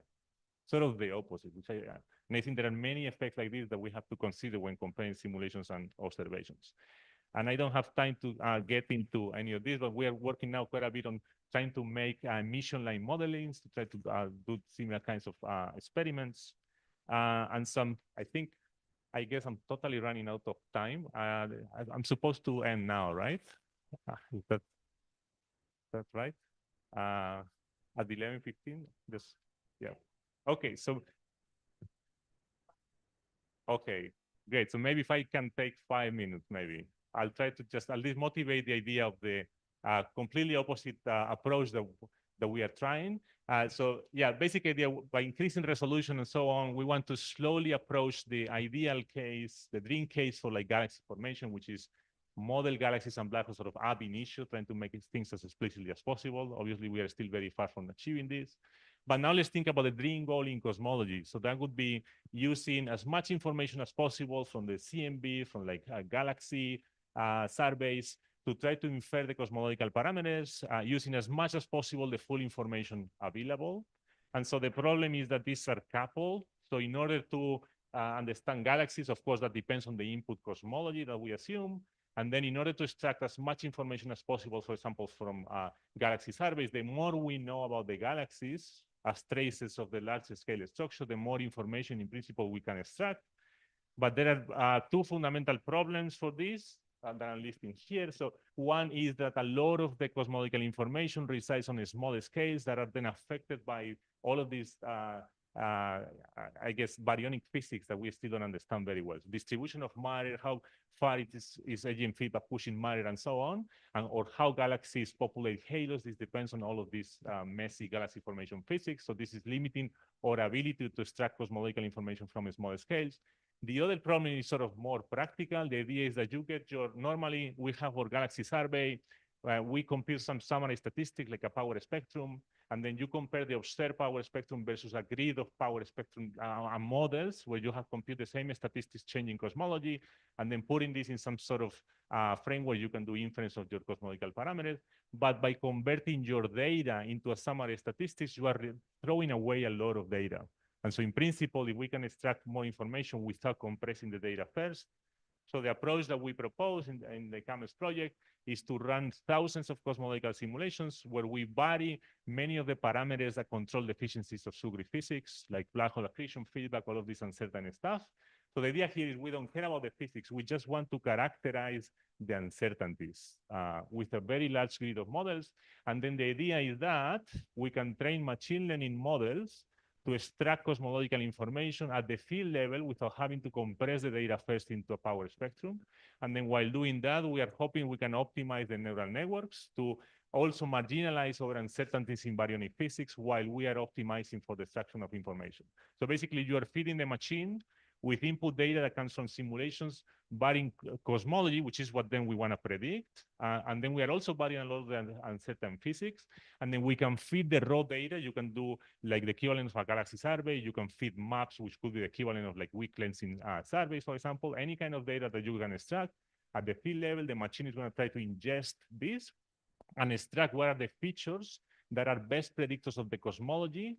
Sort of the opposite. And I think there are many effects like this that we have to consider when comparing simulations and observations. And I don't have time to get into any of this, but we are working now quite a bit on trying to make emission line modelings to try to do similar kinds of experiments. And some, I guess I'm totally running out of time. I'm supposed to end now, right? Is that's right? At 11:15, just, yeah. Okay, so, okay, great. So maybe if I can take 5 minutes, maybe. I'll try to just at least motivate the idea of the completely opposite approach that we are trying. So yeah, basically by increasing resolution and so on, we want to slowly approach the ideal case, the dream case for like galaxy formation, which is model galaxies and black holes sort of ab initio, trying to make things as explicitly as possible. Obviously, we are still very far from achieving this. But now let's think about the dream goal in cosmology. So that would be using as much information as possible from the CMB, from like galaxy surveys, to try to infer the cosmological parameters, using as much as possible the full information available. And so the problem is that these are coupled. So in order to understand galaxies, of course, that depends on the input cosmology that we assume. And then in order to extract as much information as possible, for example, from galaxy surveys, the more we know about the galaxies as traces of the large scale structure, the more information in principle we can extract. But there are two fundamental problems for this that I'm listing here. So one is that a lot of the cosmological information resides on a small scales that are then affected by all of these, I guess, baryonic physics that we still don't understand very well. So distribution of matter, how far it is agent feedback pushing matter and so on, or how galaxies populate halos. This depends on all of this messy galaxy formation physics. So this is limiting our ability to extract cosmological information from small scales. The other problem is sort of more practical. The idea is that you get normally we have our galaxy survey, we compute some summary statistic like a power spectrum, and then you compare the observed power spectrum versus a grid of power spectrum models where you have computed the same statistics changing cosmology, and then putting this in some sort of framework, you can do inference of your cosmological parameters. But by converting your data into a summary statistics, you are throwing away a lot of data. And so in principle, if we can extract more information without compressing the data first. So the approach that we propose in the CAMES project is to run thousands of cosmological simulations where we vary many of the parameters that control the efficiencies of sugary physics, like black hole accretion, feedback, all of this uncertain stuff. So the idea here is we don't care about the physics. We just want to characterize the uncertainties with a very large grid of models. And then the idea is that we can train machine learning models to extract cosmological information at the field level without having to compress the data first into a power spectrum. And then while doing that, we are hoping we can optimize the neural networks to also marginalize our uncertainties in baryonic physics while we are optimizing for the extraction of information. So basically, you are feeding the machine with input data that comes from simulations varying cosmology, which is what then we want to predict. And then we are also varying a lot of the uncertain physics. And then we can feed the raw data. You can do like the equivalent of a galaxy survey. You can feed maps, which could be the equivalent of like weak lensing surveys, for example. Any kind of data that you can extract at the field level, the machine is going to try to ingest this and extract what are the features that are best predictors of the cosmology,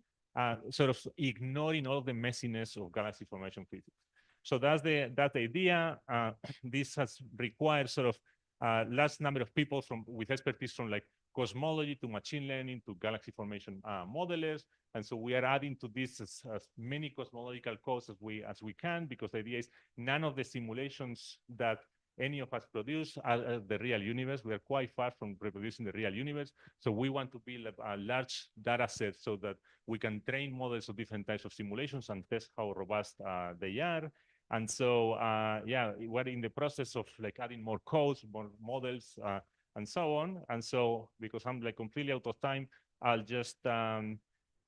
sort of ignoring all of the messiness of galaxy formation physics. So that's the idea. This has required sort of large number of people with expertise from like cosmology to machine learning to galaxy formation modelers. And so we are adding to this as many cosmological codes as we can, because the idea is none of the simulations that any of us produce the real universe. We are quite far from reproducing the real universe. So we want to build a large data set so that we can train models of different types of simulations and test how robust they are. And so, yeah, we're in the process of like adding more codes, more models, and so on. And so, because I'm like completely out of time, I'll just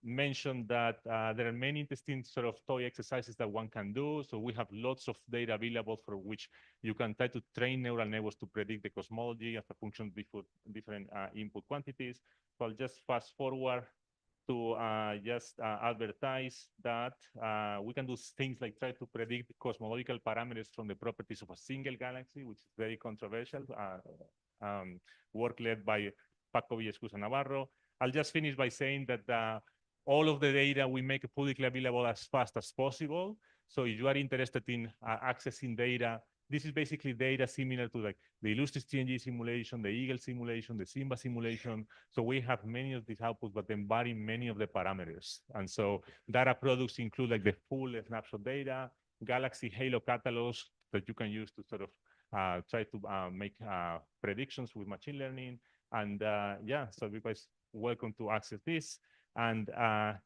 mention that there are many interesting sort of toy exercises that one can do. So we have lots of data available for which you can try to train neural networks to predict the cosmology as a function of different input quantities. So I'll just fast forward to just advertise that we can do things like try to predict cosmological parameters from the properties of a single galaxy, which is very controversial, work led by Paco Villescusa Navarro. I'll just finish by saying that all of the data we make publicly available as fast as possible. So if you are interested in accessing data, this is basically data similar to like the Illustris TNG simulation, the Eagle simulation, the Simba simulation. So we have many of these outputs, but then vary many of the parameters. And so data products include like the full snapshot data, galaxy halo catalogs that you can use to sort of try to make predictions with machine learning. And yeah, so everybody's welcome to access this. And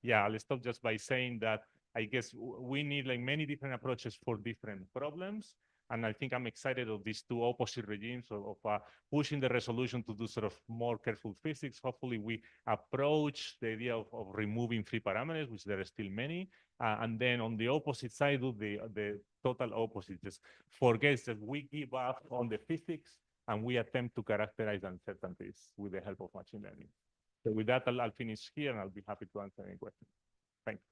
yeah, I'll stop just by saying that I guess we need like many different approaches for different problems. And I think I'm excited of these two opposite regimes of pushing the resolution to do sort of more careful physics. Hopefully we approach the idea of removing free parameters, which there are still many. And then on the opposite side, do the total opposite. Just forget that we give up on the physics and we attempt to characterize uncertainties with the help of machine learning. So with that, I'll finish here and I'll be happy to answer any questions. Thank you.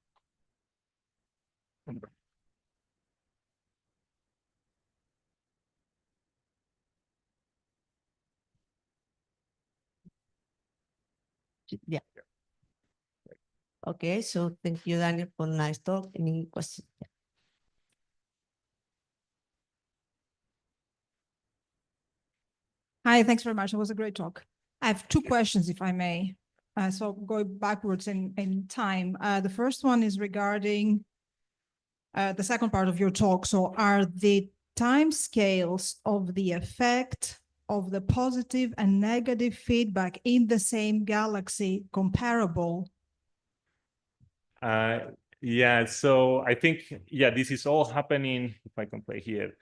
Yeah. Okay, so thank you, Daniel, for a nice talk. Any questions? Yeah. Hi, thanks very much. It was a great talk. I have two questions, if I may. So going backwards in time. The first one is regarding the second part of your talk. So are the time scales of the effect of the positive and negative feedback in the same galaxy comparable? Yeah, so I think, yeah, this is all happening, if I can play here.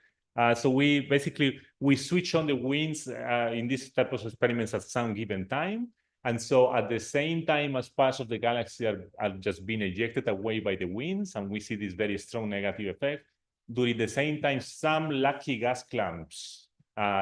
So we basically, we switch on the winds in these type of experiments at some given time. And so at the same time as parts of the galaxy are just being ejected away by the winds, and we see this very strong negative effect. During the same time, some lucky gas clamps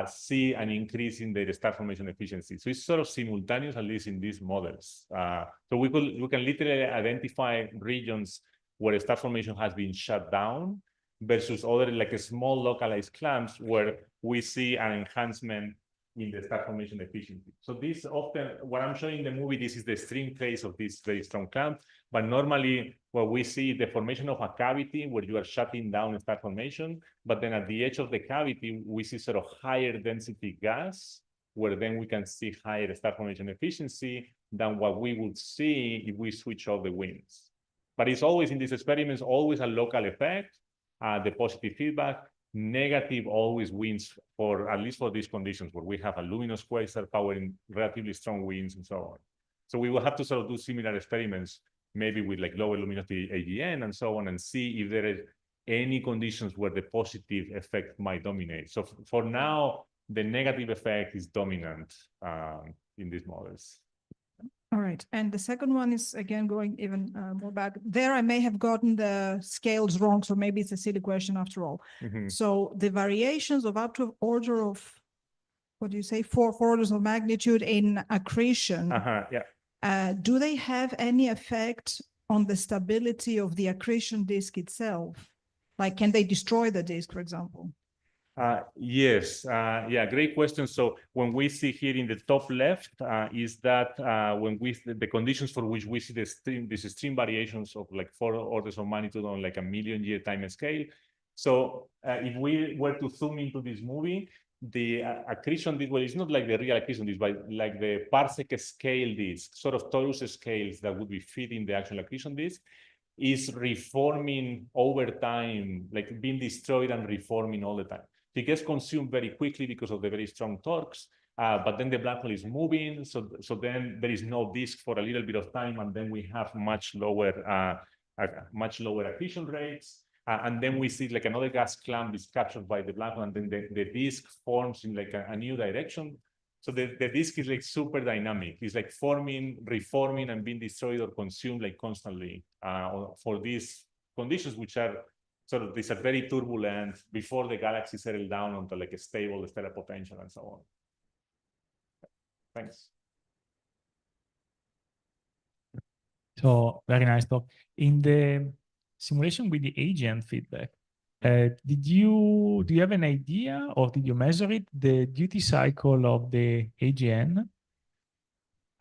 see an increase in their star formation efficiency. So it's sort of simultaneous, at least in these models. So we can literally identify regions where star formation has been shut down versus other like a small localized clamps where we see an enhancement in the star formation efficiency. So this often, what I'm showing in the movie, this is the extreme case of this very strong clamp. But normally what we see the formation of a cavity where you are shutting down star formation, but then at the edge of the cavity, we see sort of higher density gas, where then we can see higher star formation efficiency than what we would see if we switch off the winds. But it's always in these experiments, always a local effect, the positive feedback. Negative always wins for, at least for these conditions where we have a luminous quasar powering relatively strong winds and so on. So we will have to sort of do similar experiments, maybe with like lower luminosity AGN and so on, and see if there is any conditions where the positive effect might dominate. So for now, the negative effect is dominant in these models. All right. And the second one is, again, going even more back. There I may have gotten the scales wrong, so maybe it's a silly question after all. Mm-hmm. So the variations of up to order of, what do you say, four orders of magnitude in accretion, yeah. Do they have any effect on the stability of the accretion disk itself? Like, can they destroy the disk, for example? Yes, yeah, great question. So when we see here in the top left is that when the conditions for which we see these extreme variations of like 4 orders of magnitude on like a 1,000,000-year time scale. So if we were to zoom into this movie, the accretion disk, well, it's not like the real accretion disk, but like the parsec scale disk, sort of torus scales that would be fitting the actual accretion disk, is reforming over time, like being destroyed and reforming all the time. It gets consumed very quickly because of the very strong torques, but then the black hole is moving, so then there is no disk for a little bit of time, and then we have much lower accretion rates. And then we see like another gas clamp is captured by the black hole, and then the disk forms in like a new direction. So the disk is like super dynamic. It's like forming, reforming, and being destroyed or consumed like constantly for these conditions, which are sort of, these are very turbulent before the galaxy settle down onto like a stable stellar potential and so on. Thanks. So very nice talk. In the simulation with the agent feedback, do you have an idea, or did you measure it, the duty cycle of the AGN?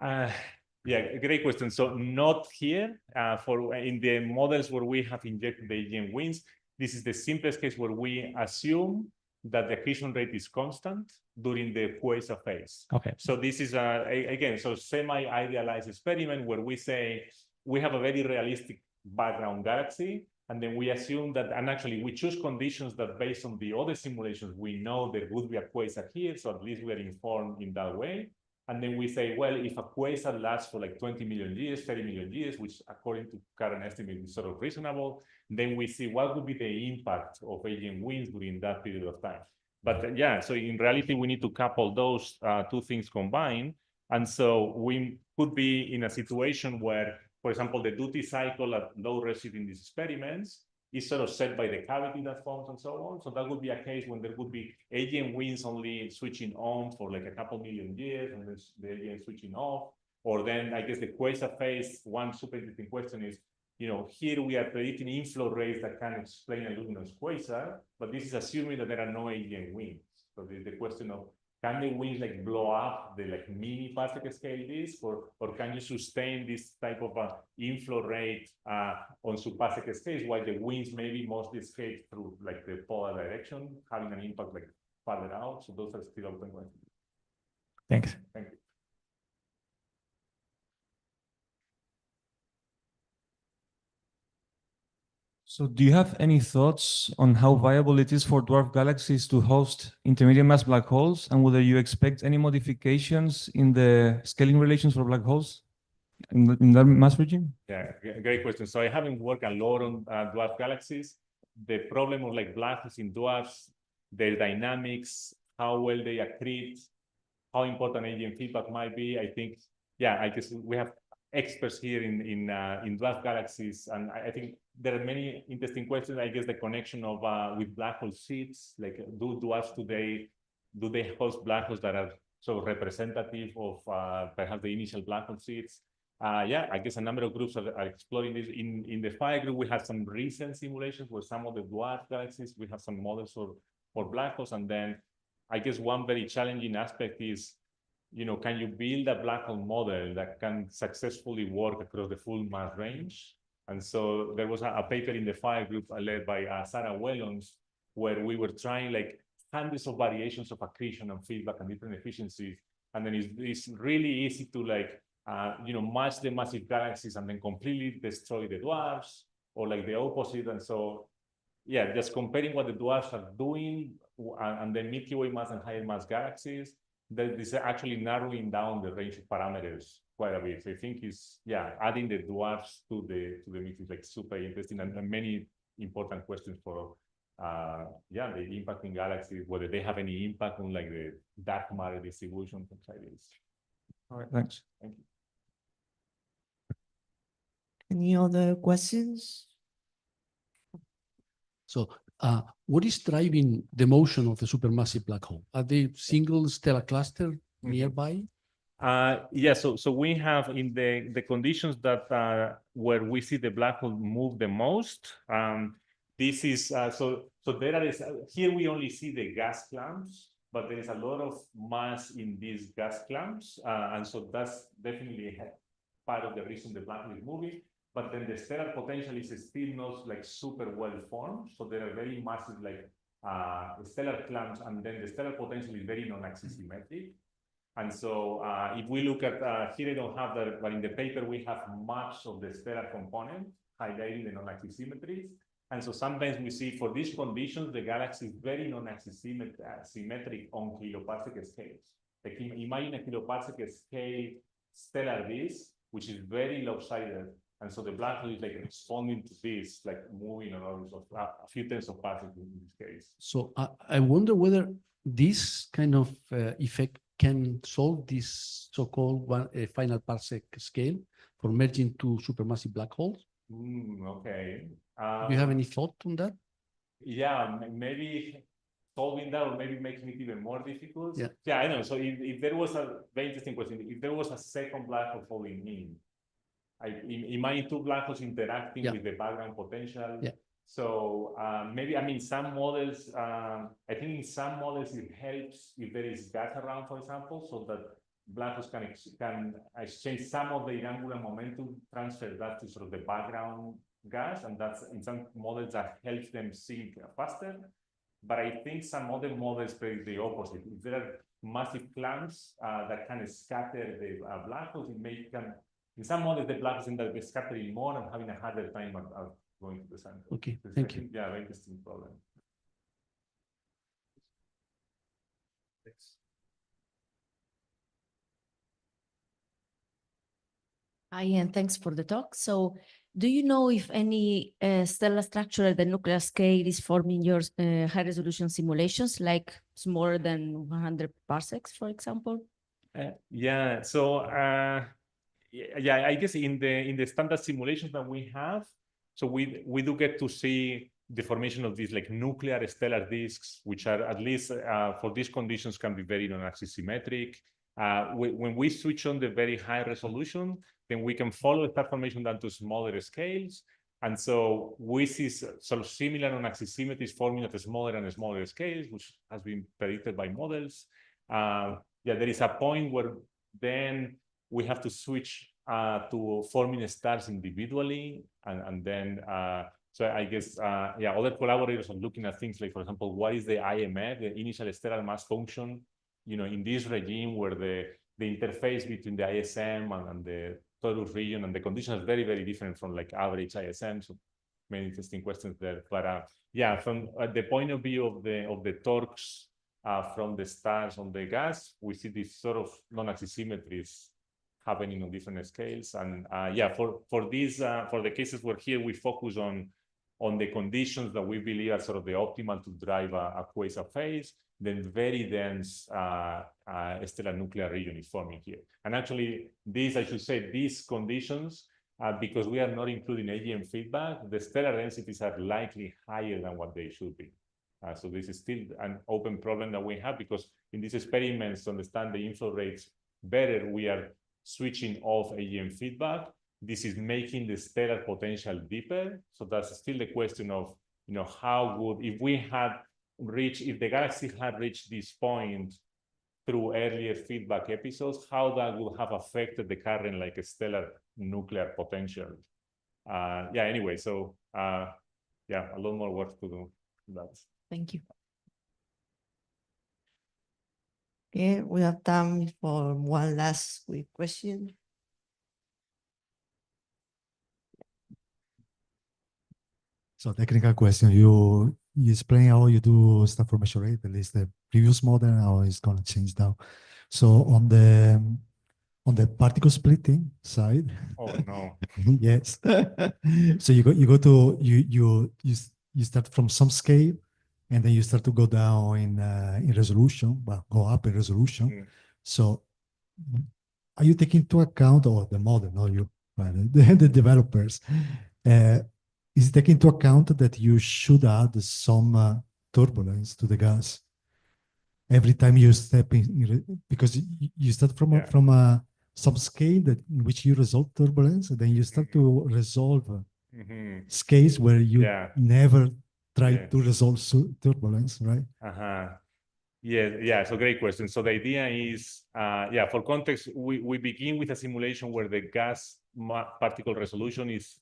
Yeah, great question. So not here for in the models where we have injected the AGN winds. This is the simplest case where we assume that the accretion rate is constant during the quasar phase. Okay. So this is again, so semi-idealized experiment where we say we have a very realistic background galaxy, and then we assume that, and actually we choose conditions that based on the other simulations, we know there would be a quasar here, so at least we are informed in that way. And then we say, well, if a quasar lasts for like 20 million years, 30 million years, which according to current estimates is sort of reasonable, then we see what would be the impact of AGN winds during that period of time. But yeah, so in reality, we need to couple those two things combined. And so we could be in a situation where, for example, the duty cycle at low resolution in these experiments is sort of set by the cavity that forms and so on. So that would be a case when there would be AGN winds only switching on for like a couple million years, and then the AGN switching off. Or then I guess the quasar phase, one super interesting question is, you know, here we are predicting inflow rates that can explain a luminous quasar, but this is assuming that there are no AGN winds. So the question of, can the winds like blow up the like mini parsec scale disk, or can you sustain this type of inflow rate on subparsec scales, while the winds maybe mostly escape through like the polar direction, having an impact like farther out? So those are still open questions. Thanks. Thank you. So do you have any thoughts on how viable it is for dwarf galaxies to host intermediate mass black holes, and whether you expect any modifications in the scaling relations for black holes in that mass regime? Yeah, great question. So I haven't worked a lot on dwarf galaxies. The problem of like black holes in dwarfs, their dynamics, how well they accrete, how important AGN feedback might be. I think, yeah, I guess we have experts here in dwarf galaxies, and I think there are many interesting questions. I guess the connection of with black hole seeds, like do dwarfs today, do they host black holes that are so representative of perhaps the initial black hole seeds? Yeah, I guess a number of groups are exploring this. In the FIRE group, we have some recent simulations where some of the dwarf galaxies, we have some models for black holes. And then I guess one very challenging aspect is, you know, can you build a black hole model that can successfully work across the full mass range? And so there was a paper in the FIRE group led by Sarah Wellons, where we were trying like hundreds of variations of accretion and feedback and different efficiencies. And then it's really easy to like, you know, match the massive galaxies and then completely destroy the dwarfs, or like the opposite. And so, yeah, just comparing what the dwarfs are doing and the Milky Way mass and higher mass galaxies, that is actually narrowing down the range of parameters quite a bit. So I think is, yeah, adding the dwarfs to the mix is like super interesting, and many important questions for yeah, the impact in galaxies, whether they have any impact on like the dark matter distribution, things like this. All right, thanks. Thank you. Any other questions? So what is driving the motion of the supermassive black hole? Are they single stellar cluster nearby? Yeah, so we have in the conditions that where we see the black hole move the most. This is so there are here we only see the gas clamps, but there is a lot of mass in these gas clamps, and so that's definitely part of the reason the black hole is moving. But then the stellar potential is still not like super well formed, so there are very massive like stellar clamps, and then the stellar potential is very non-axisymmetric. And so if we look at, here I don't have that, but in the paper we have maps of the stellar component highlighting the non-axisymmetries. And so sometimes we see for these conditions, the galaxy is very non-axisymmetric on kiloparsec scales. Like imagine a kiloparsec scale stellar disk, which is very lopsided. And so the black hole is like responding to this, like moving on orders of a few tens of parsecs in this case. So I wonder whether this kind of effect can solve this so-called final parsec scale for merging two supermassive black holes. Okay. Do you have any thought on that? Yeah, maybe solving that or maybe making it even more difficult. Yeah. Yeah, I know. So if there was a very interesting question, if there was a second black hole falling in, imagine two black holes interacting with the background potential. Yeah. So maybe, I mean, some models, I think in some models it helps if there is gas around, for example, so that black holes can exchange some of the angular momentum, transfer that to sort of the background gas, and that's in some models that helps them sink faster. But I think some other models predict the opposite. If there are massive clumps that can scatter the black holes, it may can. In some models, the black holes end up scattering more and having a harder time of going to the center. Okay, thank you. Yeah, very interesting problem. Thanks. Hi, and thanks for the talk. So do you know if any stellar structure at the nuclear scale is forming your high resolution simulations, like smaller than 100 parsecs, for example? Yeah, so yeah, I guess in the standard simulations that we have, so we do get to see the formation of these like nuclear stellar disks, which are at least for these conditions can be very non-axis symmetric. When we switch on the very high resolution, then we can follow the star formation down to smaller scales. And so we see sort of similar non-axis symmetries forming at smaller and smaller scales, which has been predicted by models. Yeah, there is a point where then we have to switch to forming stars individually. And then, so I guess, yeah, other collaborators are looking at things like, for example, what is the IMF, the initial stellar mass function, you know, in this regime where the interface between the ISM and the torus region and the conditions are very, very different from like average ISM. So many interesting questions there. But yeah, from the point of view of the torques from the stars on the gas, we see these sort of non-axis symmetries happening on different scales. And yeah, for these, for the cases where here we focus on the conditions that we believe are sort of the optimal to drive a quasar phase, then very dense stellar nuclear region is forming here. And actually, I should say, these conditions, because we are not including AGN feedback, the stellar densities are likely higher than what they should be. So this is still an open problem that we have, because in these experiments, to understand the inflow rates better, we are switching off AGN feedback. This is making the stellar potential deeper. So that's still the question of, you know, how would, if the galaxy had reached this point through earlier feedback episodes, how that would have affected the current like stellar nuclear potential. Yeah, anyway, so yeah, a lot more work to do. That's. Thank you. Okay, we have time for one last quick question. So technical question, you explain how you do star formation rate, at least the previous model, how it's gonna change now. So on the particle splitting side. Oh no. Yes. So you start from some scale, and then you start to go down in resolution, well, go up in resolution. Mm. So are you taking into account, or the model, not you, but the developers, is it taking into account that you should add some turbulence to the gas every time you step in, because you start from some scale in which you resolve turbulence, and then you start to resolve scales where you never try to resolve turbulence, right? Yeah, so great question. So the idea is, yeah, for context, we begin with a simulation where the gas particle resolution is,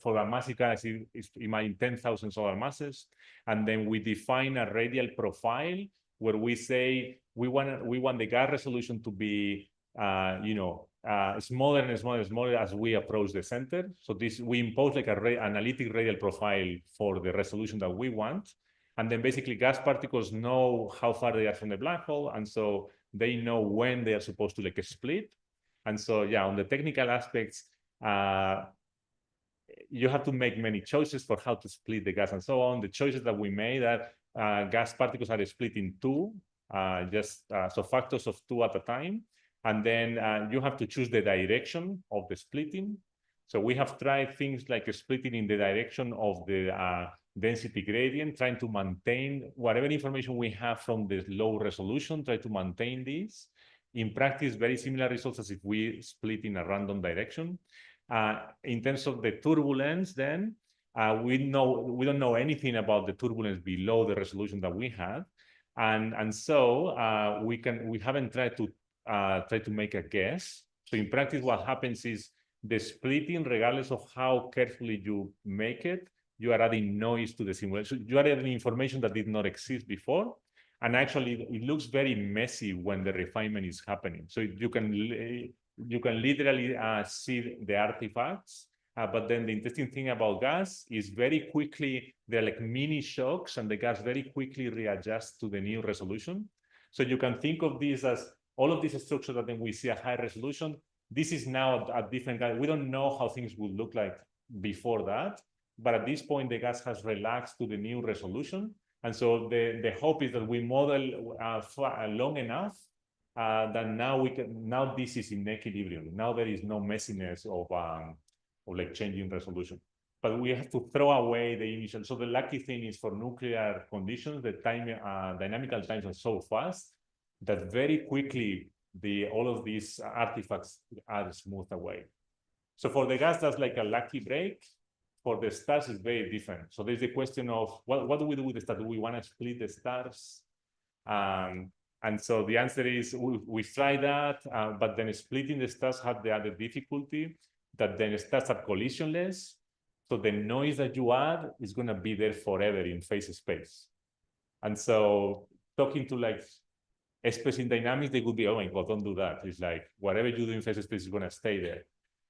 for a massive galaxy, is imagine 10,000 solar masses, and then we define a radial profile where we say we want the gas resolution to be, you know, smaller and smaller and smaller as we approach the center. So this, we impose like an analytic radial profile for the resolution that we want. And then basically gas particles know how far they are from the black hole. And so they know when they are supposed to like split. And so, yeah, on the technical aspects, you have to make many choices for how to split the gas and so on. The choices that we made that gas particles are split in two, so factors of 2 at a time. And then you have to choose the direction of the splitting. So we have tried things like splitting in the direction of the density gradient, trying to maintain whatever information we have from the low resolution, try to maintain this. In practice, very similar results as if we split in a random direction. In terms of the turbulence, then we don't know anything about the turbulence below the resolution that we had, and so we haven't tried to make a guess. So in practice, what happens is the splitting, regardless of how carefully you make it, you are adding noise to the simulation. You are adding information that did not exist before. And actually, it looks very messy when the refinement is happening. So you can literally see the artifacts. But then the interesting thing about gas is very quickly, they're like mini shocks, and the gas very quickly readjusts to the new resolution. So you can think of this as all of these structures that then we see at high resolution. This is now a different gas. We don't know how things would look like before that. But at this point, the gas has relaxed to the new resolution. And so the hope is that we model long enough that now this is in equilibrium. Now there is no messiness of like changing resolution. But we have to throw away the initial. So the lucky thing is for nuclear conditions, the dynamical times are so fast that very quickly all of these artifacts are smoothed away. So for the gas, that's like a lucky break. For the stars, it's very different. So there's the question of what do we do with the stars? Do we want to split the stars? And so the answer is we try that, but then splitting the stars had the other difficulty that then stars are collisionless. So the noise that you add is going to be there forever in phase space. And so talking to like experts in dynamics, they would be, oh my God, don't do that. It's like whatever you do in phase space is going to stay there.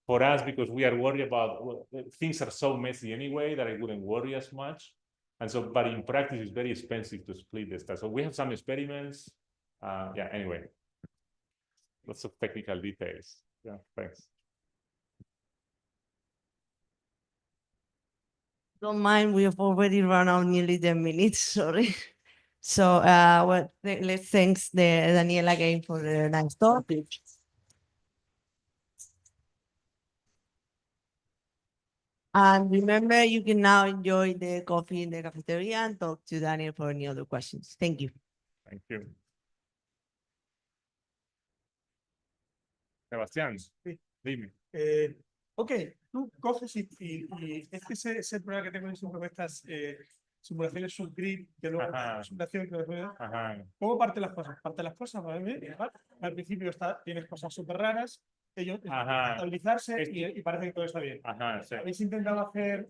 For us, because we are worried about things are so messy anyway that I wouldn't worry as much. And so, but in practice, it's very expensive to split the stars. So we have some experiments. Yeah, anyway, lots of technical details. Yeah, thanks. Don't mind, we have already run out nearly 10 minutes, sorry. So let's thank Daniel again for the nice talk. And remember, you can now enjoy the coffee in the cafeteria and talk to Daniel for any other questions. Thank you. Thank you. Sebastián, dime. Ok, tú coges y ese problema que tengo con estas simulaciones subgrid, que luego simulaciones que ¿cómo parte las cosas? Parte las cosas, ¿vale? Al principio tienes cosas súper raras, ellos estabilizarse y parece que todo está bien. Sí. ¿Habéis intentado hacer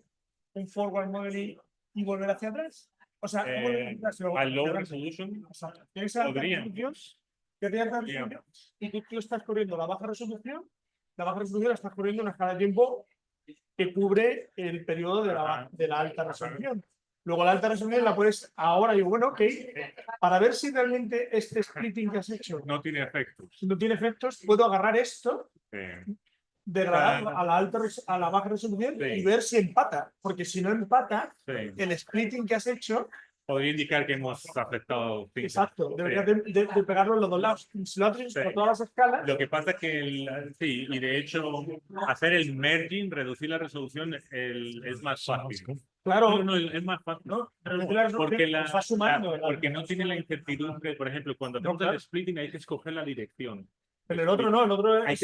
un forward modeling y volver hacia atrás? O sea, a low resolution, tienes y tú estás corriendo la baja resolución la estás corriendo una escala de tiempo que cubre el periodo de la alta resolución. Luego la alta resolución la puedes ahora, digo, bueno, ok, para ver si realmente este splitting que has hecho no tiene efectos. No tiene efectos, puedo agarrar esto, degradar a la baja resolución y ver si empata. Porque si no empata, el splitting que has hecho podría indicar que hemos afectado. Exacto, deberías de pegarlo en los dos lados. Si lo haces por todas las escalas. Lo que pasa es que, sí, y de hecho, hacer el merging, reducir la resolución, es más fácil. Claro. No, es más fácil. No, porque no tiene la incertidumbre, por ejemplo, cuando hacemos el splitting hay que escoger la dirección. Pero el otro no, el otro es.